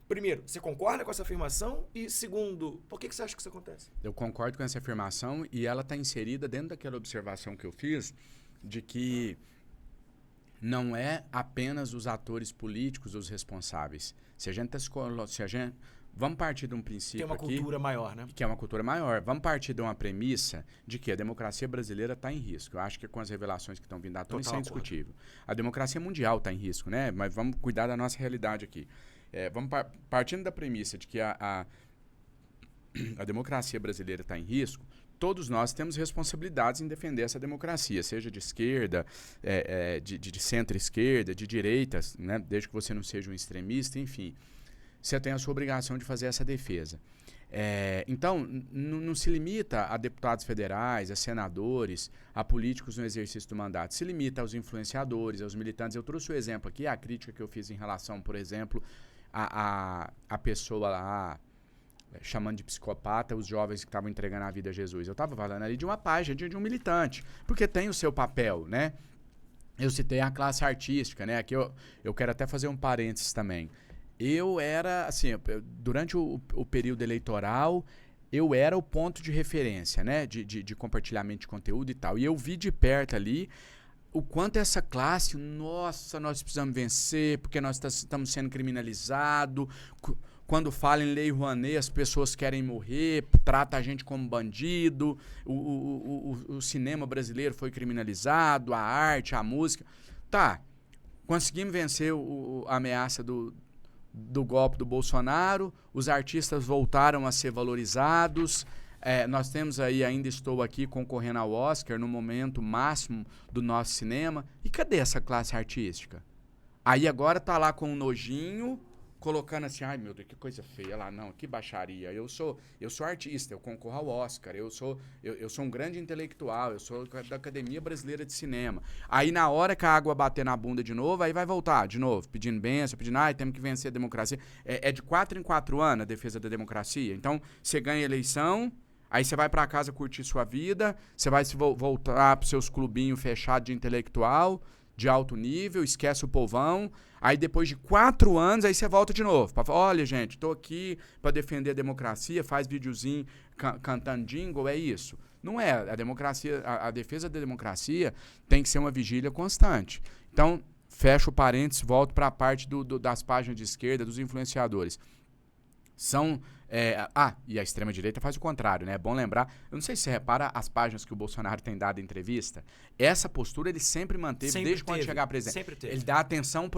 Primeiro, você concorda com essa afirmação? E segundo, por que você acha que isso acontece? Eu concordo com essa afirmação e ela está inserida dentro daquela observação que eu fiz de que não é apenas os atores políticos os responsáveis. Vamos partir de um princípio tem uma aqui, cultura maior, né? Que é uma cultura maior. Vamos partir de uma premissa de que a democracia brasileira está em risco. Eu acho que com as revelações que estão vindo à tona, isso é indiscutível. A democracia mundial está em risco, né? Mas vamos cuidar da nossa realidade aqui. Partindo da premissa de que a democracia brasileira está em risco, todos nós temos responsabilidades em defender essa democracia, seja de esquerda, de centro-esquerda, de direita, né? Desde que você não seja um extremista, enfim. Você tem a sua obrigação de fazer essa defesa. Então, não se limita a deputados federais, a senadores, a políticos no exercício do mandato. Se limita aos influenciadores, aos militantes. Eu trouxe o exemplo aqui, a crítica que eu fiz em relação, por exemplo, a pessoa lá chamando de psicopata os jovens que estavam entregando a vida a Jesus. Eu estava falando ali de uma página, de um militante, porque tem o seu papel, né? Eu citei a classe artística, né? Aqui eu quero até fazer um parênteses também. Eu era, assim, durante o período eleitoral, eu era o ponto de referência, né? De compartilhamento de conteúdo e tal. E eu vi de perto ali o quanto essa classe, nossa, nós precisamos vencer, porque nós estamos sendo criminalizados. Quando fala em Lei Rouanet, as pessoas querem morrer, trata a gente como bandido, o cinema brasileiro foi criminalizado, a arte, a música. Tá, conseguimos vencer a ameaça do golpe do Bolsonaro, os artistas voltaram a ser valorizados, nós temos aí, ainda estou aqui concorrendo ao Oscar no momento máximo do nosso cinema. E cadê essa classe artística? Aí agora tá lá com um nojinho, colocando assim, ai meu Deus, que coisa feia lá, não, que baixaria. Eu sou artista, eu concorro ao Oscar, eu sou um grande intelectual, eu sou da Academia Brasileira de Cinema. Aí na hora que a água bater na bunda de novo, aí vai voltar de novo, pedindo bênção, pedindo, ai, temos que vencer a democracia. É de 4 em 4 anos a defesa da democracia. Então, você ganha a eleição, aí você vai pra casa curtir sua vida, você vai voltar pros seus clubinhos fechados de intelectual, de alto nível, esquece o povão. Aí depois de 4 anos, aí você volta de novo. Pra falar, olha, gente, tô aqui para defender a democracia, faz videozinho cantando jingle, é isso. Não é. A democracia, a defesa da democracia tem que ser uma vigília constante. Então, fecho o parênteses, volto para a parte das páginas de esquerda, dos influenciadores. E a extrema-direita faz o contrário, né? É bom lembrar, eu não sei se você repara as páginas que o Bolsonaro tem dado em entrevista, essa postura ele sempre manteve, desde quando chegar a presidente. Sempre teve. Ele dá atenção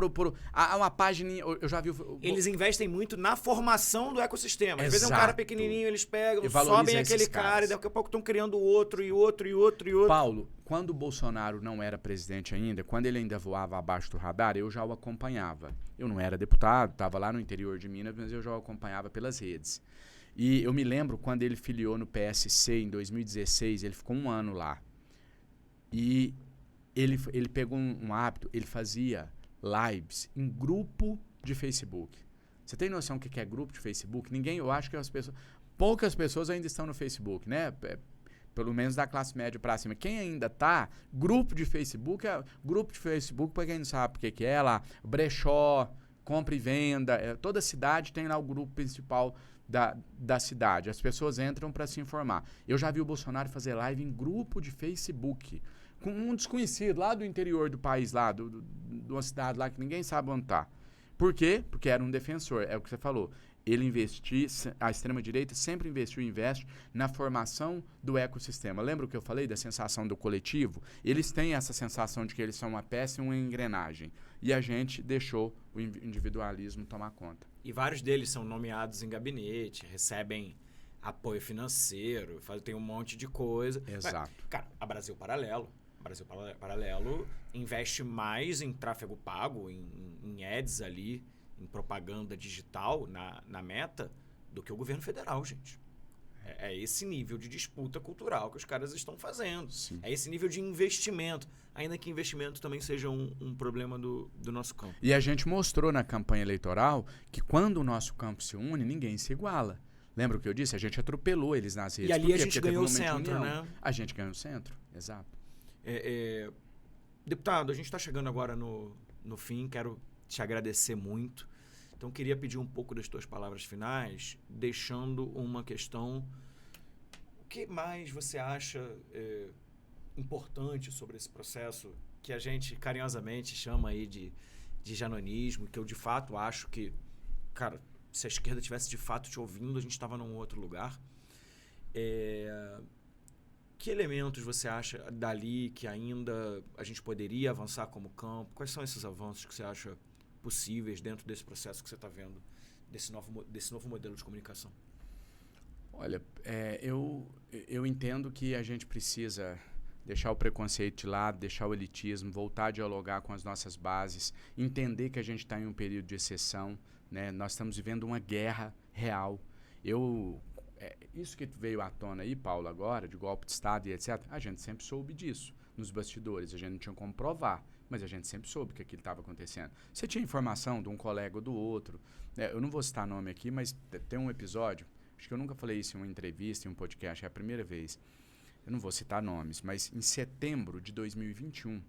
uma página, eu já vi... Eles investem muito na formação do ecossistema. Às vezes é um Exato. cara pequenininho, eles pegam, E valorizam sobem aquele esses cara caras. e daqui a pouco estão criando outro e outro e outro e outro. Paulo, quando o Bolsonaro não era presidente ainda, quando ele ainda voava abaixo do radar, eu já o acompanhava. Eu não era deputado, estava lá no interior de Minas, mas eu já o acompanhava pelas redes. E eu me lembro quando ele filiou no PSC em 2016, ele ficou 1 ano lá. E ele pegou um hábito, ele fazia lives em grupo de Facebook. Você tem noção do que é grupo de Facebook? Eu acho que poucas pessoas ainda estão no Facebook, né? Pelo menos da classe média para cima. Quem ainda tá, grupo de Facebook, para quem não sabe o que é lá, brechó, compra e venda, toda cidade tem lá o grupo principal da cidade. As pessoas entram para se informar. Eu já vi o Bolsonaro fazer live em grupo de Facebook, com um desconhecido lá do interior do país, lá, de uma cidade lá que ninguém sabe onde tá. Por quê? Porque era um defensor, é o que você falou. A extrema-direita sempre investiu e investe na formação do ecossistema. Lembra o que eu falei da sensação do coletivo? Eles têm essa sensação de que eles são uma peça e uma engrenagem. E a gente deixou o individualismo tomar conta. E vários deles são nomeados em gabinete, recebem apoio financeiro, tem um monte de coisa. Exato. Mas, cara, a Brasil Paralelo investe mais em tráfego pago, em ads ali, em propaganda digital na Meta, do que o governo federal, gente. É esse nível de disputa cultural que os caras estão fazendo. Sim. É esse nível de investimento. Ainda que investimento também seja um problema do nosso campo. E a gente mostrou na campanha eleitoral que quando o nosso campo se une, ninguém se iguala. Lembra o que eu disse? A gente atropelou eles nas redes. E ali a gente ganhou o centro, né? A gente ganhou o centro, exato. Deputado, a gente está chegando agora no fim. Quero te agradecer muito. Então, queria pedir um pouco das tuas palavras finais, deixando uma questão. O que mais você acha importante sobre esse processo que a gente carinhosamente chama aí de janonismo, que eu de fato acho que, cara, se a esquerda tivesse de fato te ouvindo, a gente estava num outro lugar. Que elementos você acha dali que ainda a gente poderia avançar como campo? Quais são esses avanços que você acha possíveis dentro desse processo que você está vendo, desse novo modelo de comunicação? Olha, eu entendo que a gente precisa deixar o preconceito de lado, deixar o elitismo, voltar a dialogar com as nossas bases, entender que a gente está em um período de exceção, né? Nós estamos vivendo uma guerra real. Isso que veio à tona aí, Paulo, agora, de golpe de Estado e etc., a gente sempre soube disso. nos bastidores. A gente não tinha como provar, mas a gente sempre soube que aquilo estava acontecendo. Você tinha informação de um colega ou do outro. Eu não vou citar nome aqui, mas tem um episódio, acho que eu nunca falei isso em uma entrevista, em um podcast, é a primeira vez. Eu não vou citar nomes, mas em setembro de 2021,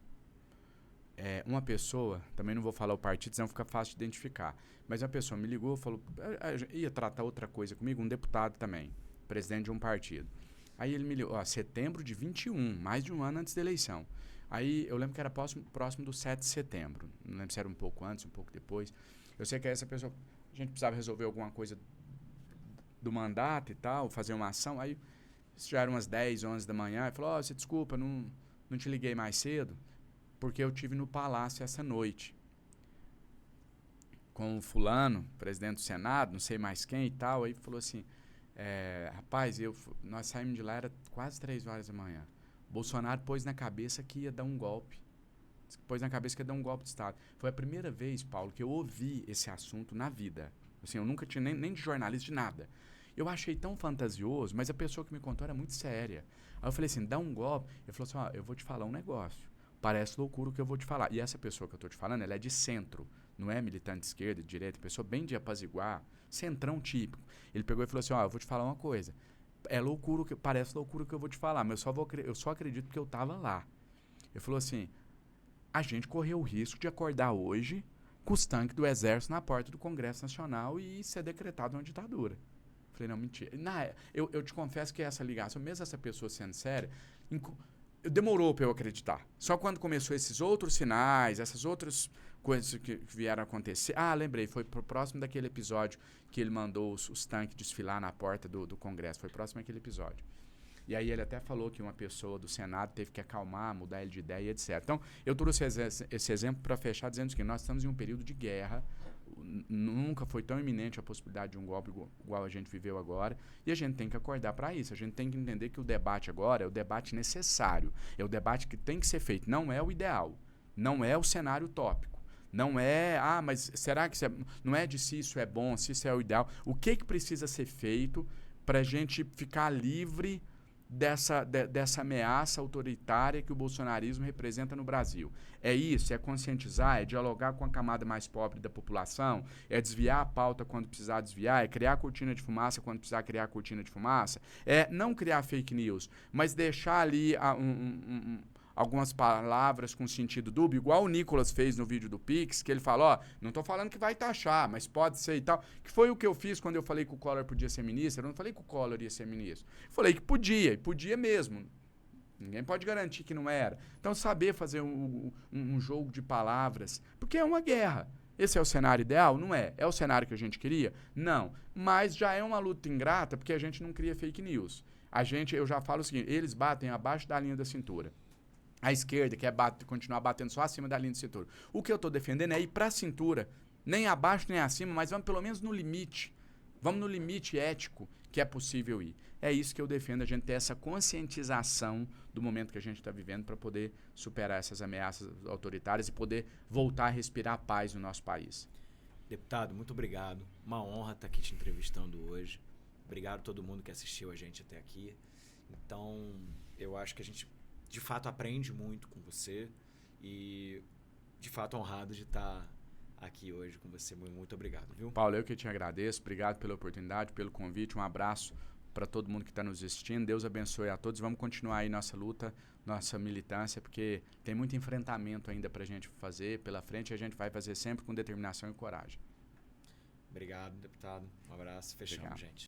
uma pessoa, também não vou falar o partido, senão fica fácil de identificar, mas uma pessoa me ligou, falou, ia tratar outra coisa comigo, um deputado também, presidente de um partido. Aí ele me ligou, setembro de 21, mais de um ano antes da eleição. Aí eu lembro que era próximo do 7 de setembro, não lembro se era um pouco antes, um pouco depois. Eu sei que essa pessoa, a gente precisava resolver alguma coisa do mandato e tal, fazer uma ação, aí já eram umas 10, 11 da manhã, ele falou, você desculpa, não te liguei mais cedo, porque eu tive no Palácio essa noite com o fulano, presidente do Senado, não sei mais quem e tal. Aí falou assim, rapaz, nós saímos de lá, era quase 3 horas da manhã. Bolsonaro pôs na cabeça que ia dar um golpe. Pôs na cabeça que ia dar um golpe de Estado. Foi a primeira vez, Paulo, que eu ouvi esse assunto na vida. Assim, eu nunca tinha nem de jornalista, de nada. Eu achei tão fantasioso, mas a pessoa que me contou era muito séria. Aí eu falei assim, dá um golpe. Ele falou assim, eu vou te falar um negócio. Parece loucura o que eu vou te falar. E essa pessoa que eu estou te falando, ela é de centro. Não é militante de esquerda, de direita. Pessoa bem de apaziguar. Centrão típico. Ele pegou e falou assim, eu vou te falar uma coisa. Parece loucura o que eu vou te falar, mas eu só acredito porque eu estava lá. Ele falou assim, a gente correu o risco de acordar hoje com os tanques do exército na porta do Congresso Nacional e ser decretado uma ditadura. Falei, não, mentira. Eu te confesso que essa ligação, mesmo essa pessoa sendo séria, demorou para eu acreditar. Só quando começou esses outros sinais, essas outras coisas que vieram a acontecer. Lembrei, foi próximo daquele episódio que ele mandou os tanques desfilar na porta do Congresso. Foi próximo daquele episódio. E aí ele até falou que uma pessoa do Senado teve que acalmar, mudar ele de ideia, etc. Então, eu trouxe esse exemplo para fechar dizendo que nós estamos em um período de guerra. Nunca foi tão iminente a possibilidade de um golpe igual a gente viveu agora. E a gente tem que acordar para isso. A gente tem que entender que o debate agora é o debate necessário. É o debate que tem que ser feito. Não é o ideal. Não é o cenário utópico. Não é, mas será que não é de se isso é bom, se isso é o ideal? O que precisa ser feito para a gente ficar livre dessa ameaça autoritária que o bolsonarismo representa no Brasil? É isso, é conscientizar, é dialogar com a camada mais pobre da população, é desviar a pauta quando precisar desviar, é criar cortina de fumaça quando precisar criar cortina de fumaça, é não criar fake news, mas deixar ali algumas palavras com sentido dúbio, igual o Nicolas fez no vídeo do Pix, que ele falou, não estou falando que vai taxar, mas pode ser e tal, que foi o que eu fiz quando eu falei que o Collor podia ser ministro. Eu não falei que o Collor ia ser ministro, eu falei que podia, e podia mesmo. Ninguém pode garantir que não era. Então, saber fazer um jogo de palavras, porque é uma guerra. Esse é o cenário ideal? Não é. É o cenário que a gente queria? Não. Mas já é uma luta ingrata, porque a gente não cria fake news. Eu já falo o seguinte, eles batem abaixo da linha da cintura. A esquerda quer continuar batendo só acima da linha de cintura. O que eu estou defendendo é ir para a cintura, nem abaixo nem acima, mas vamos pelo menos no limite. Vamos no limite ético que é possível ir. É isso que eu defendo, a gente ter essa conscientização do momento que a gente está vivendo para poder superar essas ameaças autoritárias e poder voltar a respirar paz no nosso país. Deputado, muito obrigado. Uma honra estar aqui te entrevistando hoje. Obrigado a todo mundo que assistiu a gente até aqui. Então, eu acho que a gente de fato aprende muito com você e de fato honrado de estar aqui hoje com você. Muito obrigado, viu? Paulo, eu que te agradeço. Obrigado pela oportunidade, pelo convite. Um abraço para todo mundo que está nos assistindo. Deus abençoe a todos. Vamos continuar aí nossa luta, nossa militância, porque tem muito enfrentamento ainda para a gente fazer pela frente e a gente vai fazer sempre com determinação e coragem. Obrigado, deputado. Um abraço. Fechamos, gente.